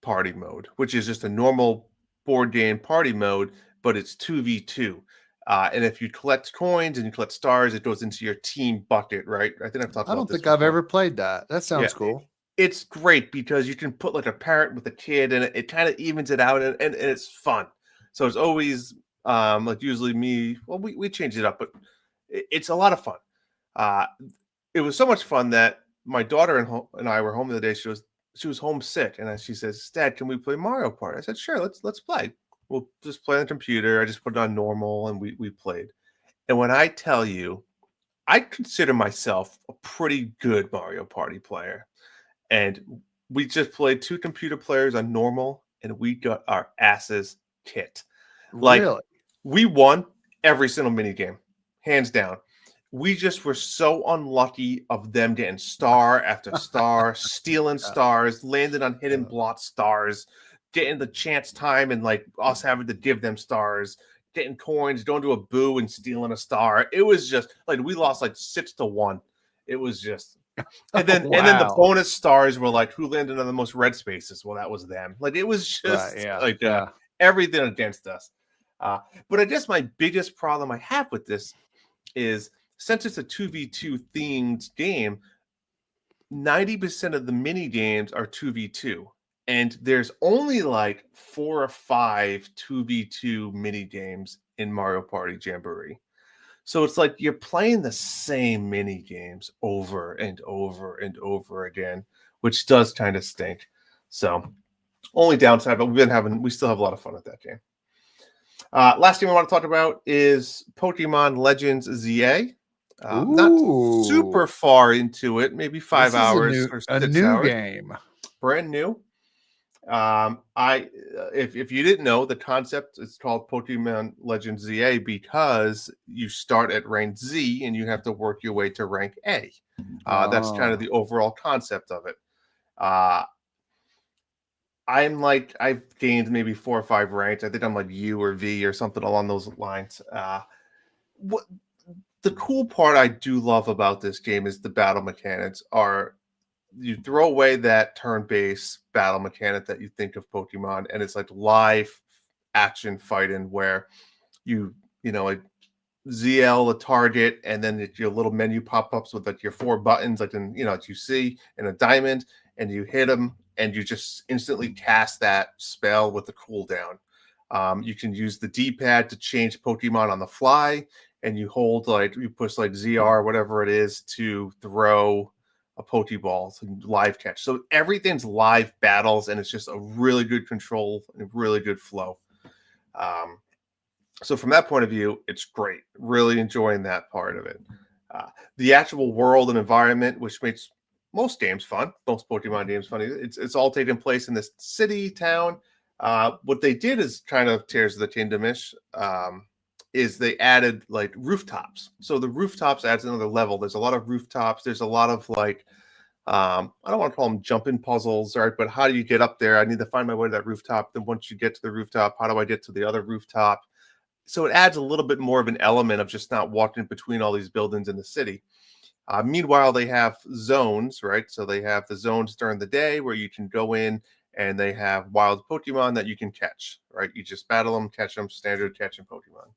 party mode, which is just a normal board game party mode, but it's 2v2. And if you collect coins and you collect stars, it goes into your team bucket, right? I think I've talked about this. I don't think I've ever played that. That sounds cool. It's great because you can put like a parent with a kid, and it kind of evens it out, and it's fun. So it's always like usually me. Well, we change it up, but it's a lot of fun. It was so much fun that my daughter and I were home the other day. She was homesick, and she says, "Dad, can we play Mario Party?" I said, "Sure, let's play. We'll just play on the computer." I just put it on normal, and we played. And when I tell you, I consider myself a pretty good Mario Party player, and we just played 2 computer players on normal, and we got our asses kicked. Like, really? We won every single mini game, hands down. We just were so unlucky of them getting star after star, stealing stars, landing on hidden block stars, getting the chance time, and like us having to give them stars, getting coins, going to a boo and stealing a star. It was just like we lost like 6-1. It was just, and then the bonus stars were like who landed on the most red spaces. Well, that was them. Like it was just everything against us. But I guess my biggest problem I have with this is, since it's a 2v2 themed game, 90% of the mini games are 2v2. And there's only like 4 or 5 2v2 mini games in Mario Party Jamboree. So it's like you're playing the same mini games over and over and over again, which does kind of stink. So only downside, but we still have a lot of fun with that game. Last game I want to talk about is Pokemon Legends ZA. Not super far into it, maybe 5 hours or 6 hours. A new game. Brand new. If you didn't know, the concept is called Pokemon Legends ZA because you start at rank Z and you have to work your way to rank A. That's kind of the overall concept of it. I've gained maybe 4 or 5 ranks. I think I'm like U or V or something along those lines. What the cool part I do love about this game is the battle mechanics are. You throw away that turn-based battle mechanic that you think of Pokemon, and it's like live action fighting where like ZL a target, and then your little menu pop-ups with like your 4 buttons, like as you see in a diamond, and you hit them, and you just instantly cast that spell with the cooldown. You can use the D-pad to change Pokemon on the fly, and you push like ZR, whatever it is, to throw a Pokeball to live catch. So everything's live battles, and it's just a really good control and really good flow. So from that point of view, it's great. Really enjoying that part of it. The actual world and environment, which makes most games fun, most Pokemon games funny. It's all taking place in this city, town. What they did is kind of Tears of the Kingdom-ish. Is they added like rooftops. So the rooftops adds another level. There's a lot of rooftops. There's a lot of like, I don't want to call them jumping puzzles, right? But how do you get up there? I need to find my way to that rooftop. Then once you get to the rooftop, how do I get to the other rooftop? So it adds a little bit more of an element of just not walking between all these buildings in the city. Meanwhile, they have zones, right? So they have the zones during the day where you can go in and they have wild Pokemon that you can catch, right? You just battle them, catch them, standard catching Pokemon.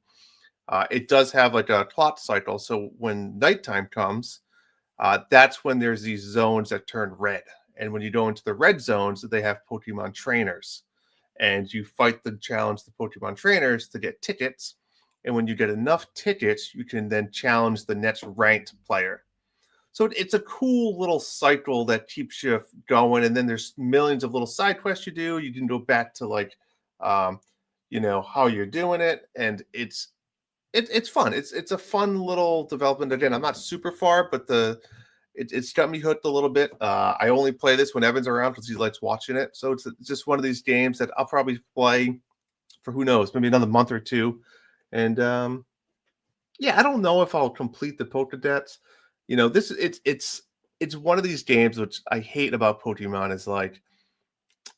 It does have like a clock cycle. So when nighttime comes, that's when there's these zones that turn red. And when you go into the red zones, they have Pokemon trainers. And you fight the challenge the Pokemon trainers to get tickets. And when you get enough tickets, you can then challenge the next ranked player. So it's a cool little cycle that keeps you going. And then there's millions of little side quests you do. You can go back to like, how you're doing it. And it's fun. It's a fun little development. Again, I'm not super far, but it's got me hooked a little bit. I only play this when Evan's around because he likes watching it. So it's just one of these games that I'll probably play for who knows, maybe another month or two. And I don't know if I'll complete the Pokédex. It's one of these games which I hate about Pokemon is like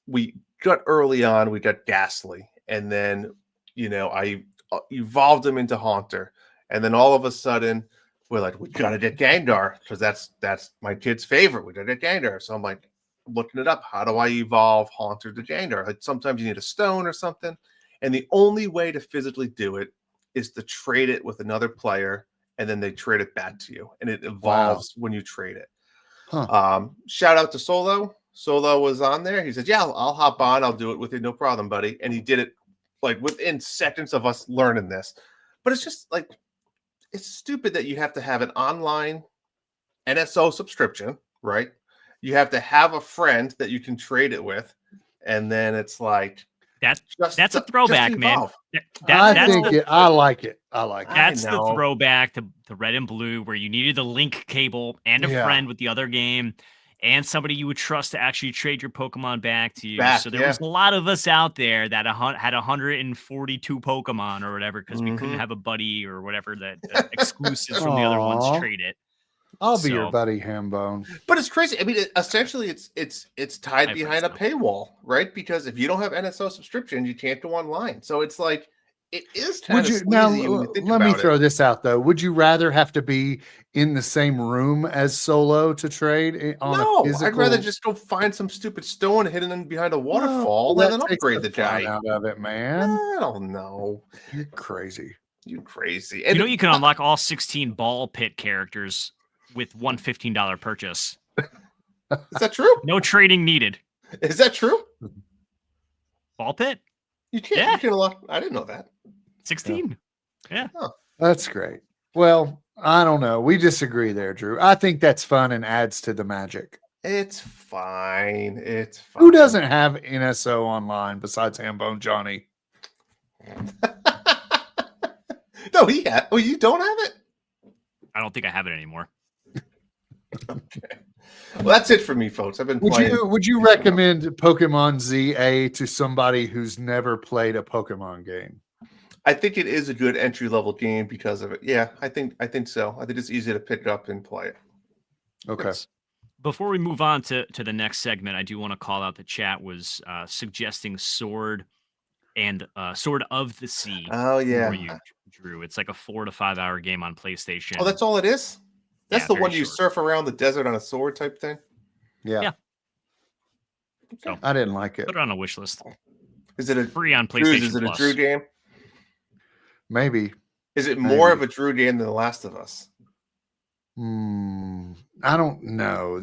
we got early on, we got Ghastly, and then I evolved him into Haunter, and then all of a sudden we're like, we gotta get Gengar because that's my kid's favorite. We gotta get Gengar. So I'm like looking it up. How do I evolve Haunter to Gengar? Like sometimes you need a stone or something, and the only way to physically do it is to trade it with another player, and then they trade it back to you, and it evolves when you trade it. Shout out to Solo. Solo was on there. He said, "Yeah, I'll hop on. I'll do it with you, no problem, buddy." And he did it like within seconds of us learning this. But it's just like it's stupid that you have to have an online NSO subscription, right? You have to have a friend that you can trade it with, and then it's like that's a throwback, man. I like it. That's the throwback to Red and Blue, where you needed the link cable and a friend with the other game, and somebody you would trust to actually trade your Pokemon back to you. So there was a lot of us out there that had 142 Pokemon or whatever because we couldn't have a buddy or whatever that exclusives from the other ones trade it. I'll be your buddy, Hambone. But it's crazy. I mean, essentially, it's tied behind a paywall, right? Because if you don't have NSO subscription, you can't go online. So it's like it is kind of sleazy. Let me throw this out though. Would you rather have to be in the same room as Solo to trade? No, I'd rather just go find some stupid stone hidden behind a waterfall and then upgrade the guy out of it, man. I don't know. You're crazy. You crazy. And you can unlock all 16 ball pit characters with one $15 purchase. Is that true? No trading needed. Is that true? Ball pit? You can't. Yeah. You can unlock. I didn't know that. 16. Yeah. Oh, that's great. Well, I don't know. We disagree there, Drew. I think that's fun and adds to the magic. It's fine. It's fine. Who doesn't have NSO online besides Hambone Johnny? No, he had. Oh, you don't have it? I don't think I have it anymore. Okay. that's it for me, folks. I've been playing. Would you recommend Pokemon ZA to somebody who's never played a Pokemon game? I think it is a good entry level game because of it. Yeah, I think so. I think it's easy to pick up and play it. Okay. Yes. Before we move on to the next segment, I do want to call out the chat was suggesting Sword and Sword of the Sea. Oh yeah, for you, Drew. It's like a 4 to 5 hour game on PlayStation. Oh, that's all it is. That's Yeah, the very one you short. surf around the desert on a sword type thing. Yeah. So I didn't like it. put it on a wish list. Is it a Free on Drew, PlayStation is it a Plus. Drew game? Maybe. Is it more Maybe. of a Drew game than The Last of Us? I don't know.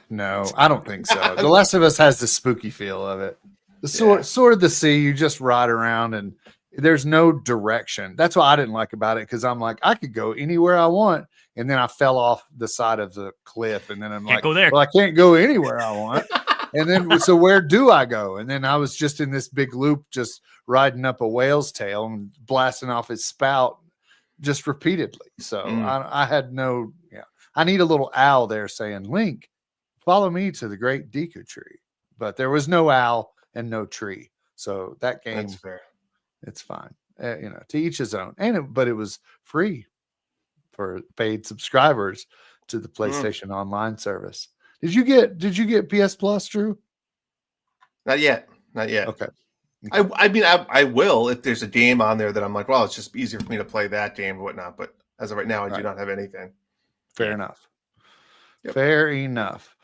No, I don't think so. The Last of Us has the spooky feel of it. The Sword of the Sea, you just ride around and there's no direction. That's what I didn't like about it, because I'm like, I could go anywhere I want. And then I fell off the side of the cliff. And then I'm Can't like, go there. well, I can't go anywhere I want. And then, so where do I go? And then I was just in this big loop, just riding up a whale's tail and blasting off his spout just repeatedly. So I had no, I need a little owl there saying, Link, follow me to the great Deku tree. But there was no owl and no tree. So that game, That's fair. it's fine. To each his own. But it was free for paid subscribers to the PlayStation Online service. Did you get PS Plus, Drew? Not yet. Okay. I mean, I will if there's a game on there that I'm like, well, it's just easier for me to play that game and whatnot. But as of right now, I do not have anything. Fair enough. Yep. Fair enough.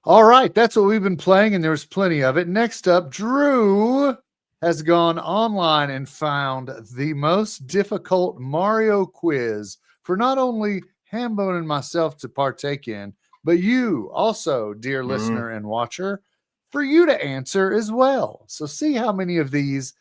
All right. That's what we've been playing, and there's plenty of it. Next up, Drew has gone online and found the most difficult Mario quiz for not only Hambone and myself to partake in, but you also, dear listener and watcher, for you to answer as well. So see how many of these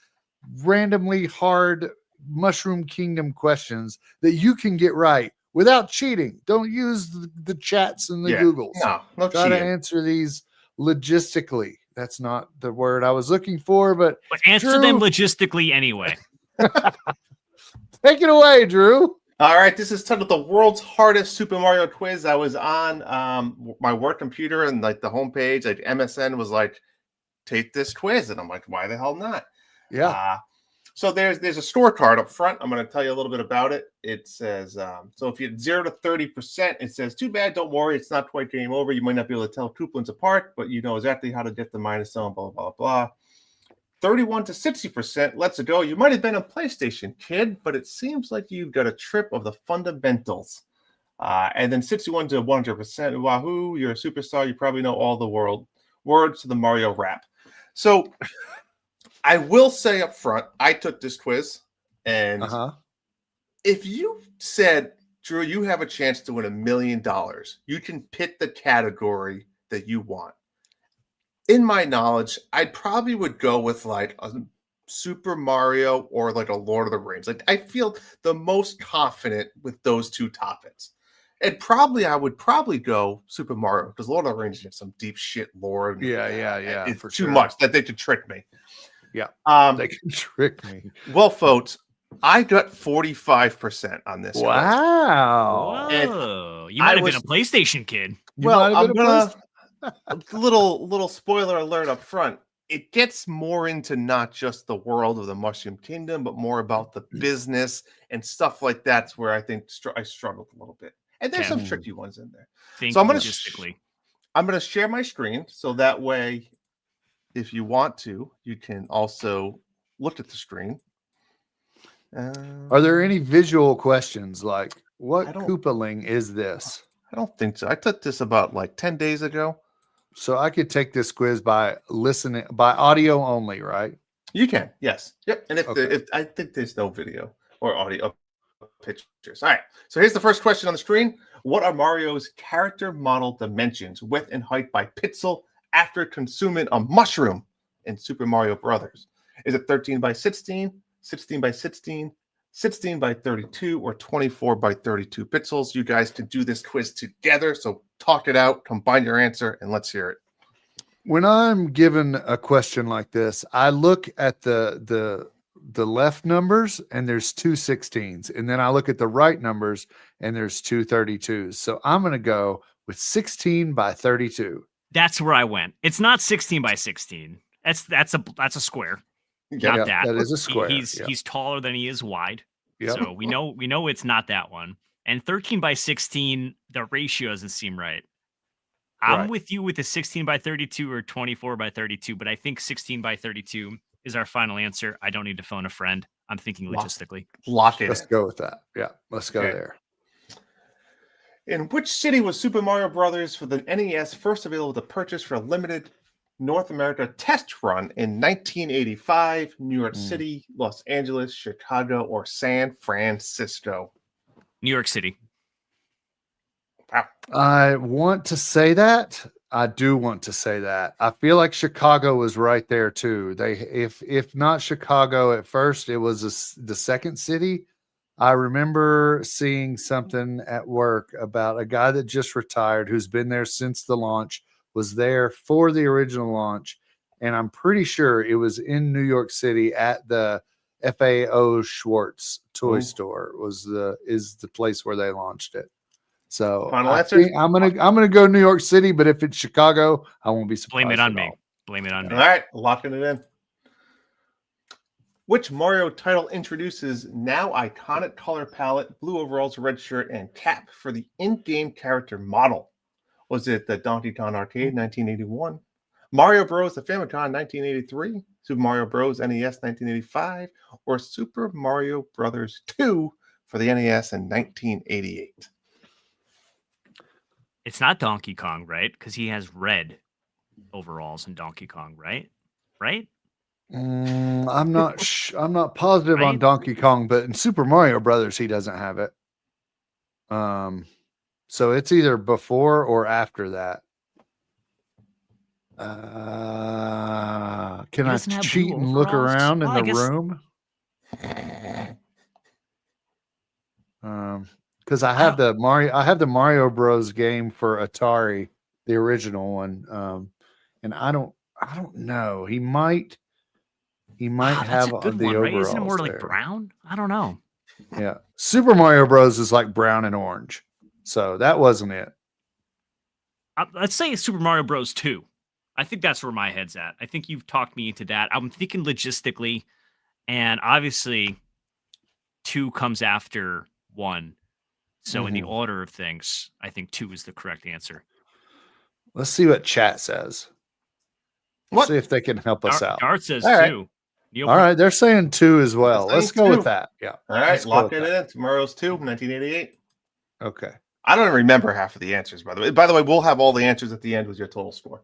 randomly hard Mushroom Kingdom questions that you can get right without cheating. Don't use the chats and the Googles. No Try cheating. to answer these logistically. That's not the word I was looking for, but answer Drew, them logistically anyway. Take it away, Drew. All right, this is titled The World's Hardest Super Mario Quiz. I was on my work computer, and like the homepage, like MSN was like, take this quiz. And I'm like, why the hell not? Yeah. So there's a scorecard up front. I'm going to tell you a little bit about it. It says, so if you're 0 to 30%, it says, too bad, don't worry, it's not quite game over. You might not be able to tell Kooplins apart, but you know exactly how to get the minus zone, blah, blah, blah. 31 to 60%, let's go. You might have been a PlayStation kid, but it seems like you've got a trip of the fundamentals. And then 61 to 100%, wahoo, you're a superstar. You probably know all the words to the Mario rap. So I will say up front, I took this quiz, and if you said, Drew, you have a chance to win $1 million, you can pick the category that you want. In my knowledge, I probably would go with like a Super Mario or like a Lord of the Rings. Like I feel the most confident with those two topics. And I would probably go Super Mario because Lord of the Rings has some deep shit lore. Yeah. It's too much that they could trick me. Yeah. They can trick me. Well, folks, I got 45% on this. Wow. Whoa. You might have been a PlayStation kid. I'm gonna a little spoiler alert up front. It gets more into not just the world of the Mushroom Kingdom, but more about the business and stuff like that's where I think I struggled a little bit. And there's some tricky ones in there. So I'm gonna share my screen so that way, if you want to, you can also look at the screen. Are there any visual questions like what Koopaling is this? I don't think so. I took this about like 10 days ago. So I could take this quiz by listening, by audio only, right? You can, yes. Yep. And if I think there's no video or audio pictures. All right. So here's the first question on the screen. What are Mario's character model dimensions, width and height by pixel after consuming a mushroom in Super Mario Brothers? Is it 13 by 16, 16 by 16, 16 by 32, or 24 by 32 pixels? You guys can do this quiz together. So talk it out, combine your answer, and let's hear it. When I'm given a question like this, I look at the left numbers and there's 2 16s, and then I look at the right numbers and there's 2 32s. So I'm going to go with 16 by 32. That's where I went. It's not 16 by 16. That's a square. Not that. That is a square. He's taller than he is wide. Yep. So we know it's not that one. And 13 by 16, the ratio doesn't seem right. I'm with you with the 16 by 32 or 24 by 32, but I think 16 by 32 is our final answer. I don't need to phone a friend. I'm thinking logistically. Lock it. Let's go with that. Yeah, let's go there. In which city was Super Mario Brothers for the NES first available to purchase for a limited North America test run in 1985? New York City, Los Angeles, Chicago, or San Francisco? New York City. Wow. I want to say that. I do want to say that. I feel like Chicago was right there too. If not Chicago at first, it was the second city. I remember seeing something at work about a guy that just retired who's been there since the launch, was there for the original launch, and I'm pretty sure it was in New York City at the FAO Schwartz toy store is the place where they launched it. So final answer? I'm gonna go New York City, but if it's Chicago, I won't be surprised. Blame it on me. Blame it on me. All right, locking it in. Which Mario title introduces now iconic color palette, blue overalls, red shirt, and cap for the in-game character model? Was it the Donkey Kong Arcade 1981, Mario Bros. The Famicom 1983, Super Mario Bros. NES 1985, or Super Mario Brothers 2 for the NES in 1988? It's not Donkey Kong, right? Because he has red overalls in Donkey Kong, right? Right? I'm not positive on Donkey Kong, but in Super Mario Brothers, he doesn't have it. So it's either before or after that. Can I cheat and look around in the room? Because I have the Mario Bros game for Atari, the original one. And I don't know. He might have a good the one, overalls. Right? Isn't it more there. like brown? I don't know. Yeah. Super Mario Bros is like brown and orange. So that wasn't it. Let's say it's Super Mario Bros. 2. I think that's where my head's at. I think you've talked me into that. I'm thinking logistically, and obviously 2 comes after 1. So in the order of things, I think 2 is the correct answer. Let's see what chat says. Let's see if they can help us out. Dart says All 2. All right, they're saying 2 as well. Let's go with that. Yeah. All right, lock it in. Tomorrow's 2, 1988. Okay. I don't remember half of the answers, by the way. By the way, we'll have all the answers at the end with your total score.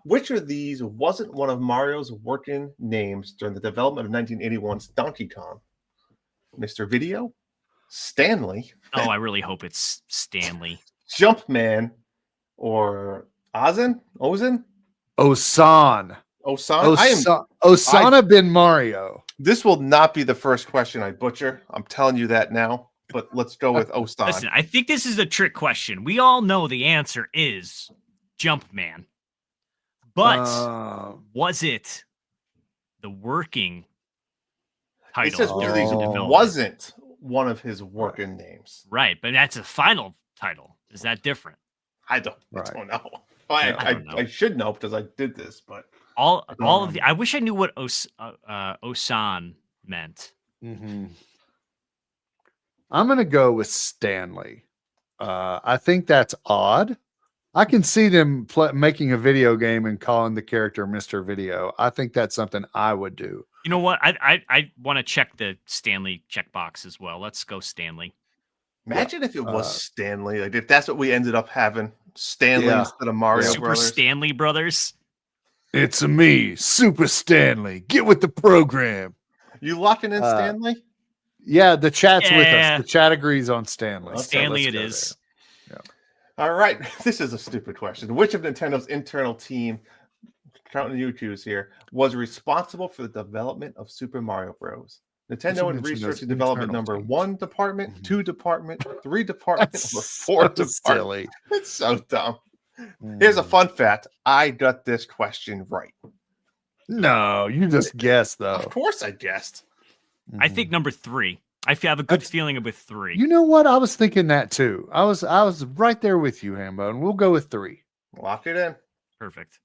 Which of these wasn't one of Mario's working names during the development of 1981's Donkey Kong? Mr. Video, Stanley. Oh, I really hope it's Stanley. Jumpman, or Ozen? Osan. Osana bin Mario. This will not be the first question I butcher. I'm telling you that now. But let's go with Osan. Listen, I think this is a trick question. We all know the answer is Jumpman. But was it the working title? It says wasn't one of his working names. Right, but that's a final title. Is that different? I don't know. I should know because I did this, but all of the. I wish I knew what Osan meant. I'm gonna go with Stanley. I think that's odd. I can see them making a video game and calling the character Mr. Video. I think that's something I would do. You know what? I want to check the Stanley checkbox as well. Let's go Stanley. Imagine if it was Stanley. Like if that's what we ended up having, Stanley instead of Mario Super Brothers. Stanley Brothers. It's me, Super Stanley. Get with the program. You locking in Stanley? Yeah, the chat's with us. The chat agrees on Stanley. Okay, Stanley it is. Yeah. All right. This is a stupid question. Which of Nintendo's internal team, counting you choose here, was responsible for the development of Super Mario Bros? Nintendo and Research and Development number 1 department, 2 department, 3 department, or 4 department. Silly. It's so dumb. Here's a fun fact. I got this question right. No, you just guessed though. Of course I guessed. I think number 3. I have a good feeling with 3. You know what? I was thinking that too. I was right there with you, Hambone. We'll go with 3. Lock it in. Perfect.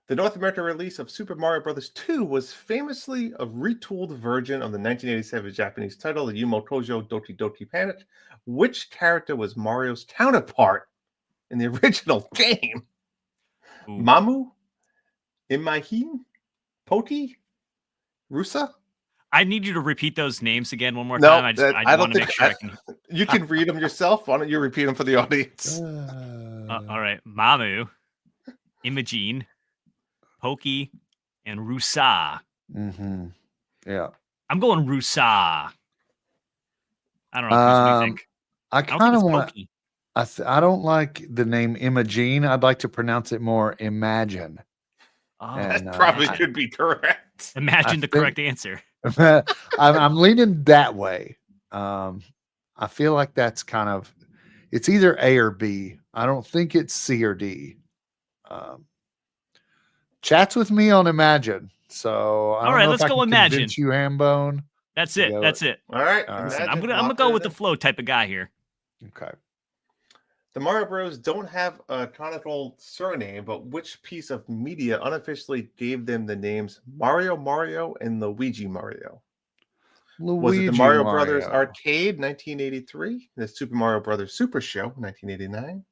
The North American release of Super Mario Bros. 2 was famously a retooled version of the 1987 Japanese title, the Yumo Tojo Doti Doti Panic. Which character was Mario's counterpart in the original game? Ooh. Mamu? Imahine? Poti? Rusa? I need you to repeat those names again one more No, time. I don't want to think make sure I can. You can read them yourself. Why don't you repeat them for the audience? All right. Mamu, Imogene, Pokey, and Rusa. Mm-hmm. Yeah. I'm going Rusa. I don't know. Chris, what do you think? I kind of want. I don't like the name Imogene. I'd like to pronounce it more Imagine. Oh, that probably could be correct. Imagine the correct answer. I'm leaning that way. I feel like that's kind of, it's either A or B. I don't think it's C or D. Chats with me on Imagine. So all right, let's go Imagine. You, Hambone. That's it. That's it. All right. Listen, I'm gonna go with the flow type of guy here. Okay. The Mario Bros. Don't have a canonical surname, but which piece of media unofficially gave them the names Mario and Luigi Mario? Was it the Mario Brothers Arcade, 1983, the Super Mario Brothers Super Show, 1989,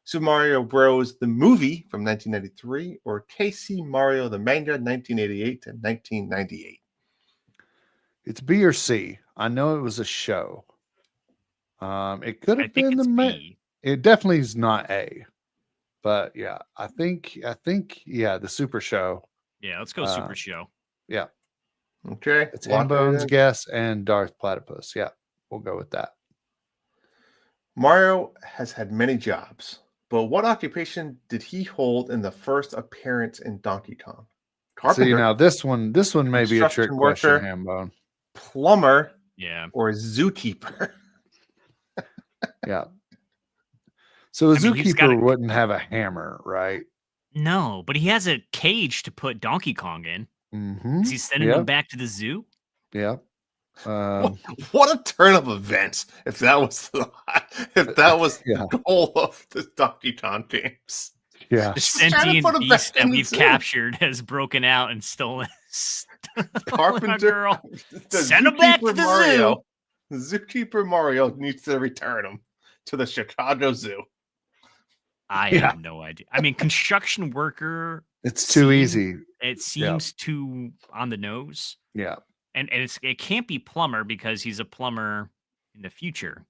Super Mario Bros. The Movie from 1993, or KC Mario the Manga, 1988 to 1998? It's B or C. I know it was a show. It could have been the It definitely is not A, but yeah, I think yeah, the Super Show. Yeah, let's go Super Show. Yeah. Okay. It's Hambone's guess and Darth Platypus. Yeah, we'll go with that. Mario has had many jobs, but what occupation did he hold in the first appearance in Donkey Kong? Carpenter. See, now this one may be a trick question, Hambone. Plumber, yeah, or zookeeper. Yeah. So a zookeeper wouldn't have a hammer, right? No, but he has a cage to put Donkey Kong in. Mm-hmm. Is he sending him back to the zoo? Yeah. What a turn of events! If that was the goal of the Donkey Kong games. Yeah. The sentient beast that we've captured has broken out and stolen Carpenter girl. Send him back to the zoo. Zookeeper Mario needs to return him to the Chicago Zoo. I have no idea. I mean, construction worker. It's too easy. It seems too on the nose. Yeah. And it can't be plumber because he's a plumber in the future.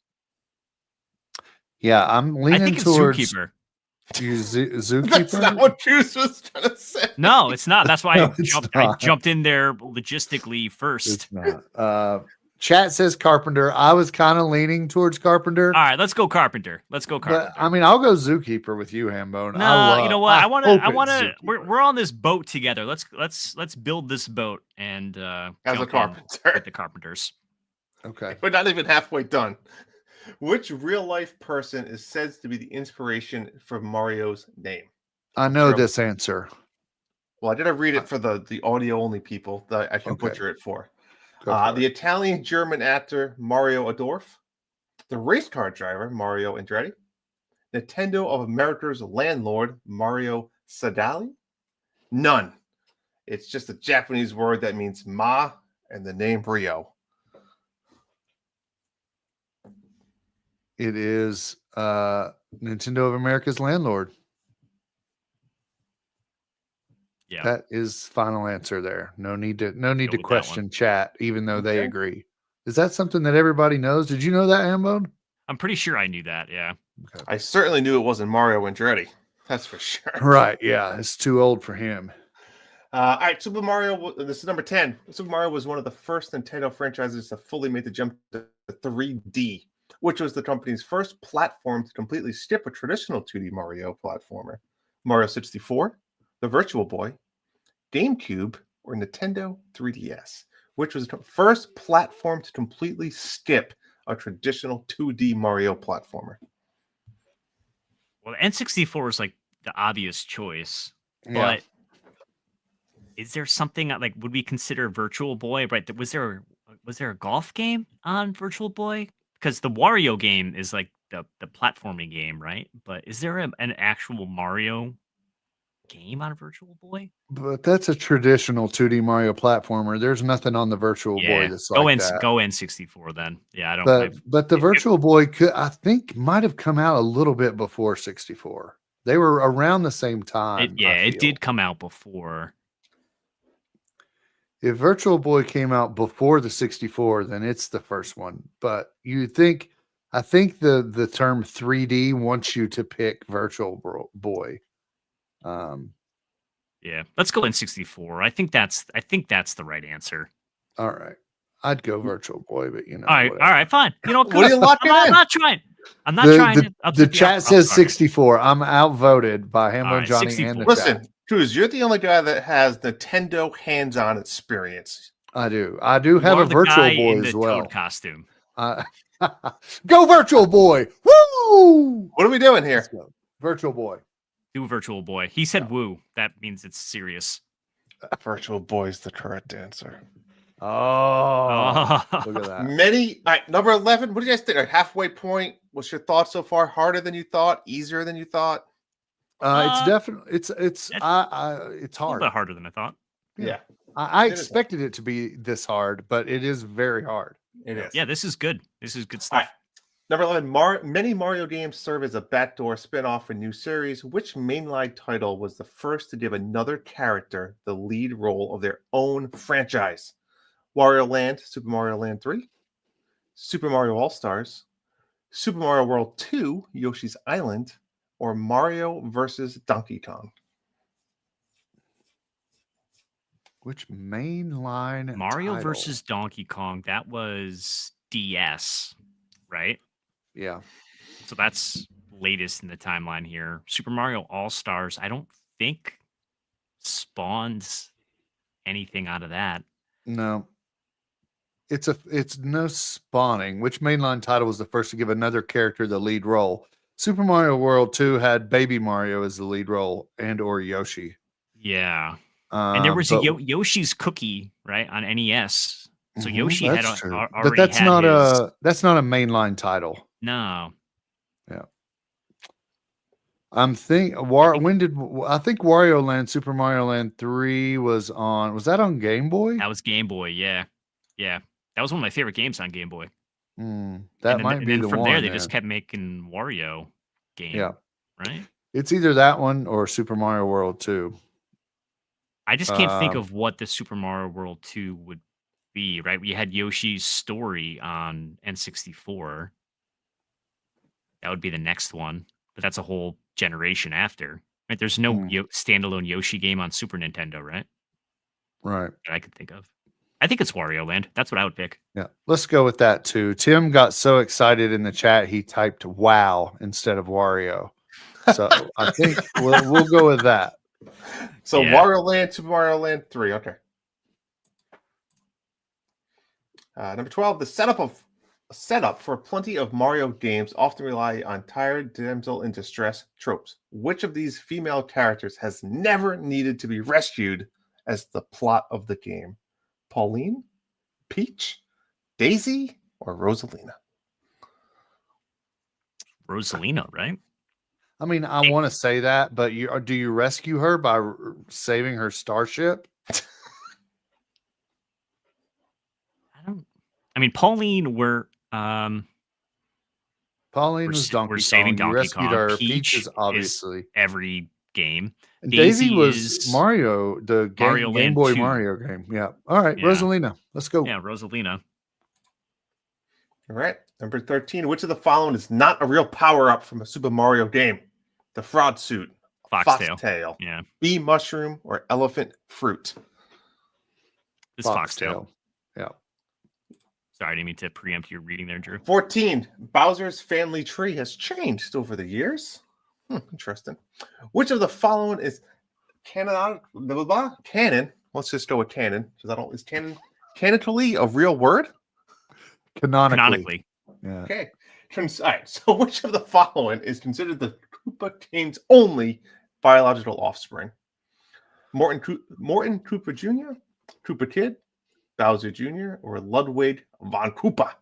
Yeah, I'm leaning towards zookeeper. Zookeeper. That's not what Juice was trying to say. No, it's not. That's why I jumped in there logistically first. It's not. Chat says Carpenter. I was kind of leaning towards Carpenter. All right, let's go Carpenter. But, I mean, I'll go Zookeeper with you, Hambone. No, you know what? I want to. We're on this boat together. Let's build this boat and as a carpenter with the carpenters. Okay, we're not even halfway done. Which real life person is said to be the inspiration for Mario's name? I know this answer. Well, I did read it for the audio only people that I can butcher it for. The Italian-German actor Mario Adorf, the race car driver Mario Andretti, Nintendo of America's landlord Mario Sadali? None. It's just a Japanese word that means ma and the name Rio. It is Nintendo of America's landlord. Yeah, that is final answer there. No need to question chat, even though they agree. Is that something that everybody knows? Did you know that, Hambone? I'm pretty sure I knew that. Yeah, okay. I certainly knew it wasn't Mario Andretti. That's for sure. Right? Yeah, it's too old for him. All right, Super Mario. This is number 10. Super Mario was one of the first Nintendo franchises to fully make the jump to 3D, which was the company's first platform to completely skip a traditional 2D Mario platformer. Mario 64, the Virtual Boy, GameCube, or Nintendo 3DS, which was the first platform to completely skip a traditional 2D Mario platformer. Well, N64 is like the obvious choice, but is there something like, would we consider Virtual Boy? Right? Was there Was there a golf game on Virtual Boy? Because the Wario game is like the platforming game, right? But is there an actual Mario game on Virtual Boy? But that's a traditional 2D Mario platformer. There's nothing on the Virtual Boy that's like that. Go N64 then. Yeah, I don't. But the Virtual Boy I think might have come out a little bit before 64. They were around the same time. It did come out before. If Virtual Boy came out before the 64, then it's the first one. But I think the term 3D wants you to pick Virtual Boy. Yeah, let's go N64. I think that's the right answer. All right, I'd go Virtual Boy, but you know. All right, fine. You know, what are you locking in? I'm not trying. I'm not trying. The chat says 64. I'm outvoted by Hambo and Johnny 64. and the Listen, chat. Cruz, you're the only guy that has Nintendo hands-on experience. I do have a Virtual Boy as well. Toad costume. Go Virtual Boy! Woo! What are we doing here? Virtual Boy. Do Virtual Boy. He said woo. That means it's serious. Virtual Boy is the correct answer. Oh, look at that. All right, number 11. What do you guys think? A halfway point. What's your thoughts so far? Harder than you thought? Easier than you thought? It's definitely it's hard. A little bit harder than I thought. Yeah. I expected it to be this hard, but it is very hard. It is. Yeah, this is good. This is good stuff. Right. Number 11, many Mario games serve as a backdoor spin-off for new series. Which mainline title was the first to give another character the lead role of their own franchise? Wario Land, Super Mario Land 3, Super Mario All-Stars, Super Mario World 2, Yoshi's Island, or Mario versus Donkey Kong? Which mainline Mario title? versus Donkey Kong, that was DS, right? Yeah. So that's latest in the timeline here. Super Mario All-Stars, I don't think spawns anything out of that. No. It's no spawning. Which mainline title was the first to give another character the lead role? Super Mario World 2 had Baby Mario as the lead role and or Yoshi. Yeah. And there was a Yoshi's Cookie, right, on NES. So Yoshi had already but that's had not his... that's not a mainline title. No. Yeah. I think Wario Land, Super Mario Land 3 was that on Game Boy? That was Game Boy, yeah. Yeah. That was one of my favorite games on Game Boy. That might be the one. From there, they just kept making Wario games. Yeah. Right? It's either that one or Super Mario World 2. I just can't think of what the Super Mario World 2 would be, right? We had Yoshi's Story on N64. That would be the next one, but that's a whole generation after. Right? There's no standalone Yoshi game on Super Nintendo, right? Right. That I could think of. I think it's Wario Land. That's what I would pick. Yeah, let's go with that too. Tim got so excited in the chat he typed "wow" instead of Wario. So I think we'll go with that. So Wario Land, Super Mario Land 3. Okay. Number 12, the setup for plenty of Mario games often rely on tired damsel in distress tropes. Which of these female characters has never needed to be rescued as the plot of the game? Pauline, Peach, Daisy, or Rosalina? Rosalina, right? I mean, I want to say that, but do you rescue her by saving her starship? I mean, Pauline, Pauline was Donkey Kong. We're saving Donkey Kong. Her. Peach is obviously every game. And Daisy was Mario, the Game Boy 2. Mario game. Yeah. All right, yeah. Rosalina. Let's go. Yeah, Rosalina. All right. Number 13. Which of the following is not a real power-up from a Super Mario game? The Frog Suit, Foxtail, yeah, Bee Mushroom, or Elephant Fruit? It's Foxtail. Yeah. Sorry, I didn't mean to preempt your reading there, Drew. 14. Bowser's family tree has changed over the years. Interesting. Which of the following is canon? Let's just go with canon. Is canonically a real word? Canonically. Yeah. Okay. All right. So which of the following is considered the Koopa King's only biological offspring? Morton Koopa Jr., Koopa Kid, Bowser Jr., or Ludwig von Koopa?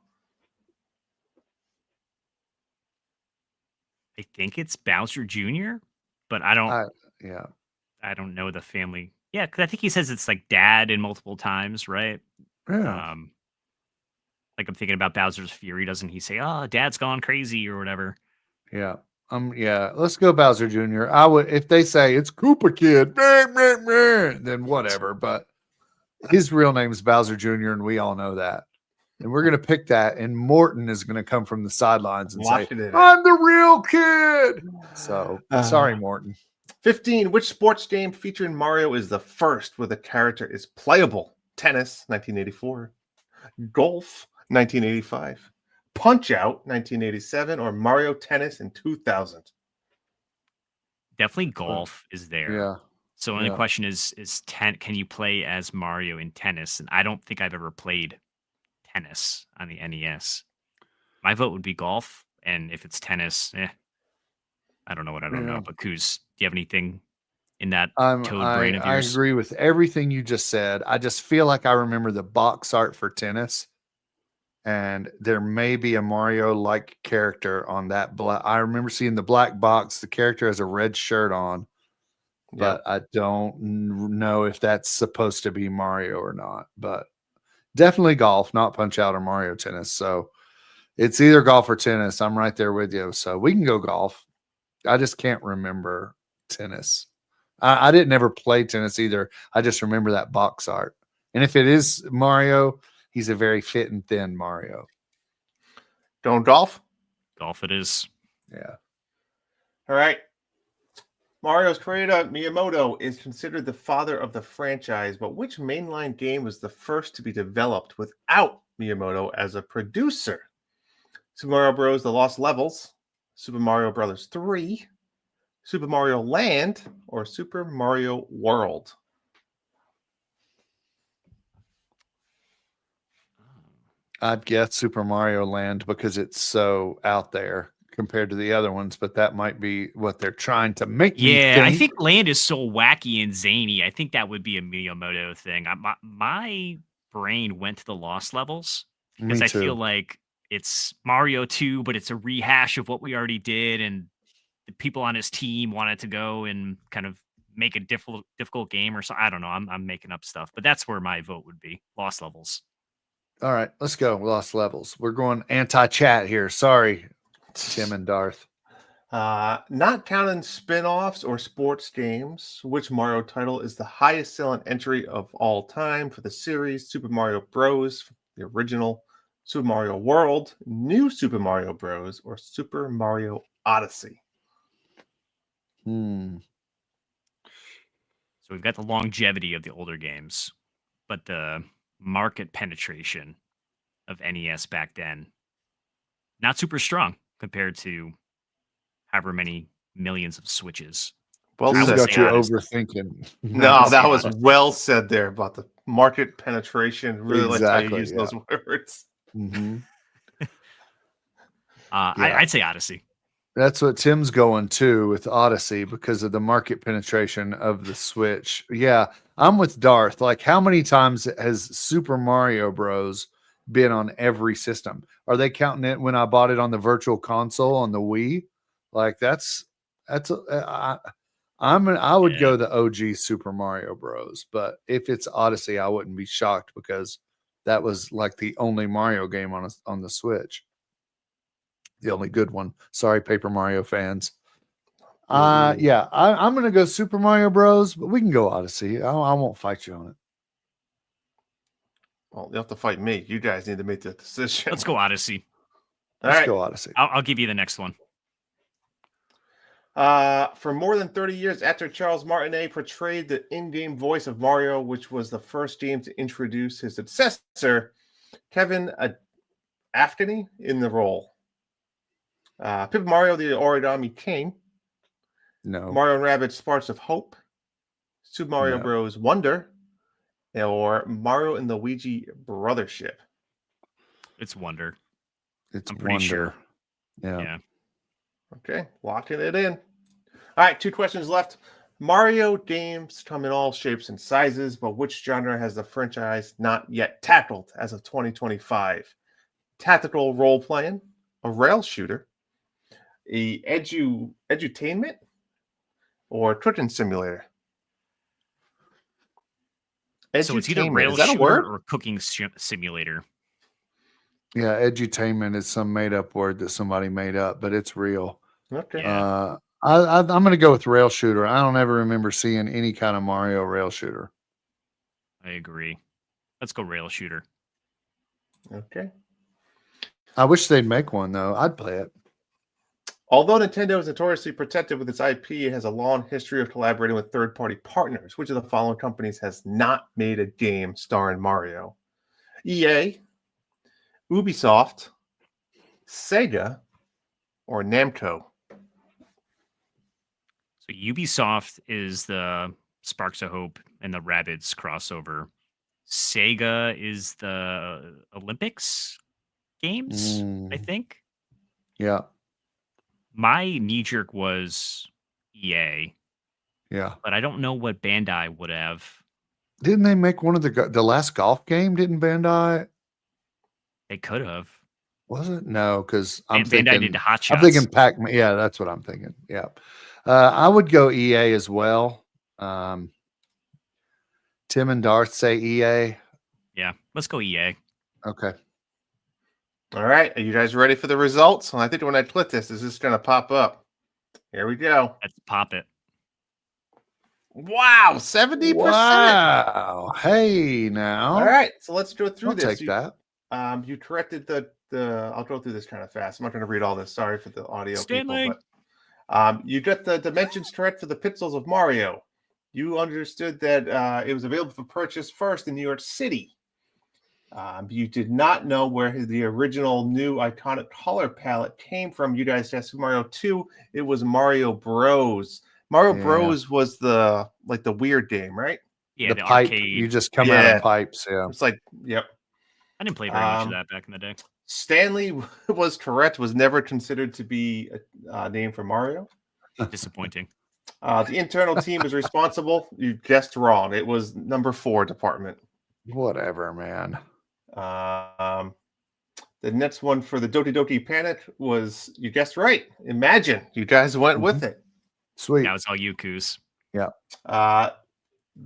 I think it's Bowser Jr., but I don't know the family. Yeah, because I think he says it's like dad in multiple times, right? Yeah. Like I'm thinking about Bowser's Fury. Doesn't he say, "Oh, Dad's gone crazy" or whatever? Yeah. Yeah. Let's go Bowser Jr. I would if they say it's Koopa Kid, then whatever. But his real name is Bowser Jr., and we all know that. And we're gonna pick that, and Morton is gonna come from the sidelines and say, "I'm the real kid." So sorry, Morton. 15. Which sports game featuring Mario is the first where the character is playable? Tennis, 1984. Golf, 1985. Punch-Out, 1987, or Mario Tennis in 2000? Definitely golf is there. Yeah. So only question is can you play as Mario in tennis? And I don't think I've ever played tennis on the NES. My vote would be golf, and if it's tennis, I don't know what I don't know. But Kuz, do you have anything in that toad brain of yours? I agree with everything you just said. I just feel like I remember the box art for tennis, and there may be a Mario-like character on that. I remember seeing the black box. The character has a red shirt on, but I don't know if that's supposed to be Mario or not. But definitely golf, not Punch-Out or Mario Tennis. So it's either golf or tennis. I'm right there with you. So we can go golf. I just can't remember tennis. I didn't ever play tennis either. I just remember that box art. And if it is Mario, he's a very fit and thin Mario. Don't golf? Golf it is. Yeah. All right. Mario's creator, Miyamoto, is considered the father of the franchise, but which mainline game was the first to be developed without Miyamoto as a producer? Super Mario Bros. The Lost Levels, Super Mario Bros. 3, Super Mario Land, or Super Mario World? I'd guess Super Mario Land because it's so out there compared to the other ones, but that might be what they're trying to make me think. I think Land is so wacky and zany. I think that would be a Miyamoto thing. My brain went to the Lost Levels because I feel like it's Mario 2, but it's a rehash of what we already did, and the people on his team wanted to go and kind of make a difficult game or so. I don't know. I'm making up stuff, but that's where my vote would be. Lost Levels. All right, let's go. Lost Levels. We're going anti-chat here. Sorry, Tim and Darth. Not counting spin-offs or sports games, which Mario title is the highest selling entry of all time for the series? Super Mario Bros., the original, Super Mario World, New Super Mario Bros., or Super Mario Odyssey? So we've got the longevity of the older games, but the market penetration of NES back then, not super strong compared to however many millions of Switches. Well said. Got you overthinking. No, that was well said there about the market penetration. Really like how you use those words. Mm-hmm. I'd say Odyssey. That's what Tim's going to with Odyssey because of the market penetration of the Switch. Yeah, I'm with Darth. Like, how many times has Super Mario Bros. Been on every system? Are they counting it when I bought it on the Virtual Console on the Wii? Like, I would go the OG Super Mario Bros. But if it's Odyssey, I wouldn't be shocked because that was like the only Mario game on the Switch. The only good one. Sorry, Paper Mario fans. I'm going to go Super Mario Bros., but we can go Odyssey. I won't fight you on it. Well, you have to fight me. You guys need to make the decision. Let's go Odyssey. Let's go Odyssey. I'll give you the next one. For more than 30 years, actor Charles Martinet portrayed the in-game voice of Mario, which was the first game to introduce his successor, Kevin Afghani, in the role. Paper Mario, the Origami King. No. Mario and Rabbids Sparks of Hope. Super Mario Bros. Wonder. Or Mario and the Luigi Brothership. It's Wonder. I'm pretty sure. Yeah. Okay, locking it in. All right, 2 questions left. Mario games come in all shapes and sizes, but which genre has the franchise not yet tackled as of 2025? Tactical role-playing, a rail shooter, a edutainment, or cooking simulator? So it's either Edutainment, rail is that a shooter word? or cooking simulator. Yeah, edutainment is some made up word that somebody made up, but it's real. Okay. Yeah. I'm going to go with rail shooter. I don't ever remember seeing any kind of Mario rail shooter. I agree. Let's go rail shooter. Okay. I wish they'd make one though. I'd play it. Although Nintendo is notoriously protected with its IP, it has a long history of collaborating with third-party partners. Which of the following companies has not made a game starring Mario? EA, Ubisoft, Sega, or Namco? So Ubisoft is the Sparks of Hope and the Rabbids crossover. Sega is the Olympics games, I think. Yeah. My knee jerk was EA, Yeah. but I don't know what Bandai would have. Didn't they make one of the last golf game? Didn't Bandai? They could have. Was it? No, because I'm Bandai thinking did Hot I'm Shots. thinking Pac-Man. Yeah, that's what I'm thinking. Yeah. I would go EA as well. Tim and Darth say EA. Yeah, let's go EA. Okay. All right. Are you guys ready for the results? I think when I click this, is this going to pop up? Here we go. Let's pop it. Wow, 70%. Wow. Hey, now. All right. So let's go through I'll this. take that. You corrected the I'll go through this kind of fast. I'm not going to read all this. Sorry for the audio Stanley. people. But you got the dimensions correct for the pixels of Mario. You understood that it was available for purchase first in New York City. You did not know where the original new iconic color palette came from. You guys guessed Mario 2. It was Mario Bros. Mario Bros was the weird game, right? Yeah, the the pipe. arcade. You just come out of pipes. Yeah. It's like, yep. I didn't play very much of that back in the day. Stanley was correct. Was never considered to be a name for Mario. Disappointing. The internal team was responsible. You guessed wrong. It was number 4 department. Whatever, man. The next one for the Doki Doki Panic was, you guessed right. Imagine. You guys went with it. Sweet. That was all you, Coos. Yeah.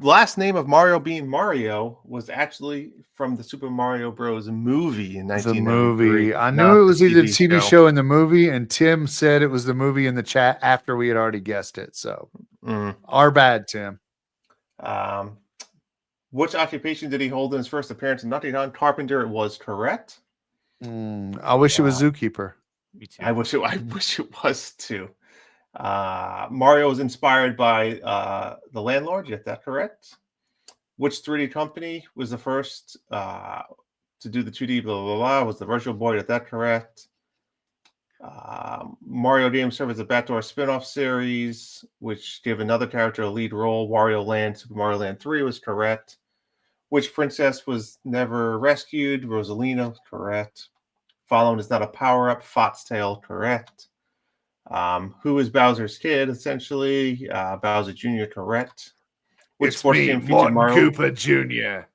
Last name of Mario being Mario was actually from the Super Mario Bros. Movie in 1993. The movie. I knew it was either the TV show and the movie, and Tim said it was the movie in the chat after we had already guessed it. So, our bad, Tim. Which occupation did he hold in his first appearance in Naughty Dog? Carpenter. It was correct. I wish it was Zookeeper. Me too. I wish it was too. Mario was inspired by The Landlord. You get that correct. Which 3D company was the first to do the 2D blah blah blah? Was the Virtual Boy? Get that correct. Mario games serve as a backdoor spin-off series, which gave another character a lead role. Wario Land, Super Mario Land 3 was correct. Which princess was never rescued? Rosalina, correct. Following is not a power-up. Foxtail, correct. Who is Bowser's kid? Essentially, Bowser Jr., correct. Which sports game featured Mario? Koopa Jr.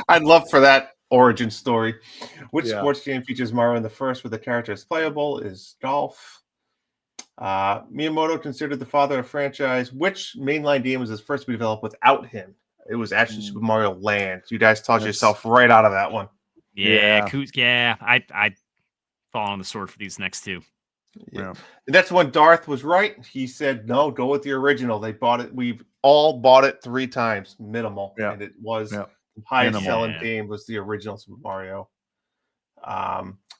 I'd love for that origin story. Which sports game features Mario in the first where the character is playable? Is golf. Miyamoto considered the father of franchise. Which mainline game was his first to be developed without him? It was actually Super Mario Land. You guys taught yourself right out of that one. Yeah. I fall on the sword for these next two. Yeah. The next one, Darth was right. He said, no, go with the original. They bought it. We've all bought it 3 times, minimal. Yeah. And it was the highest selling game was the original Super Mario.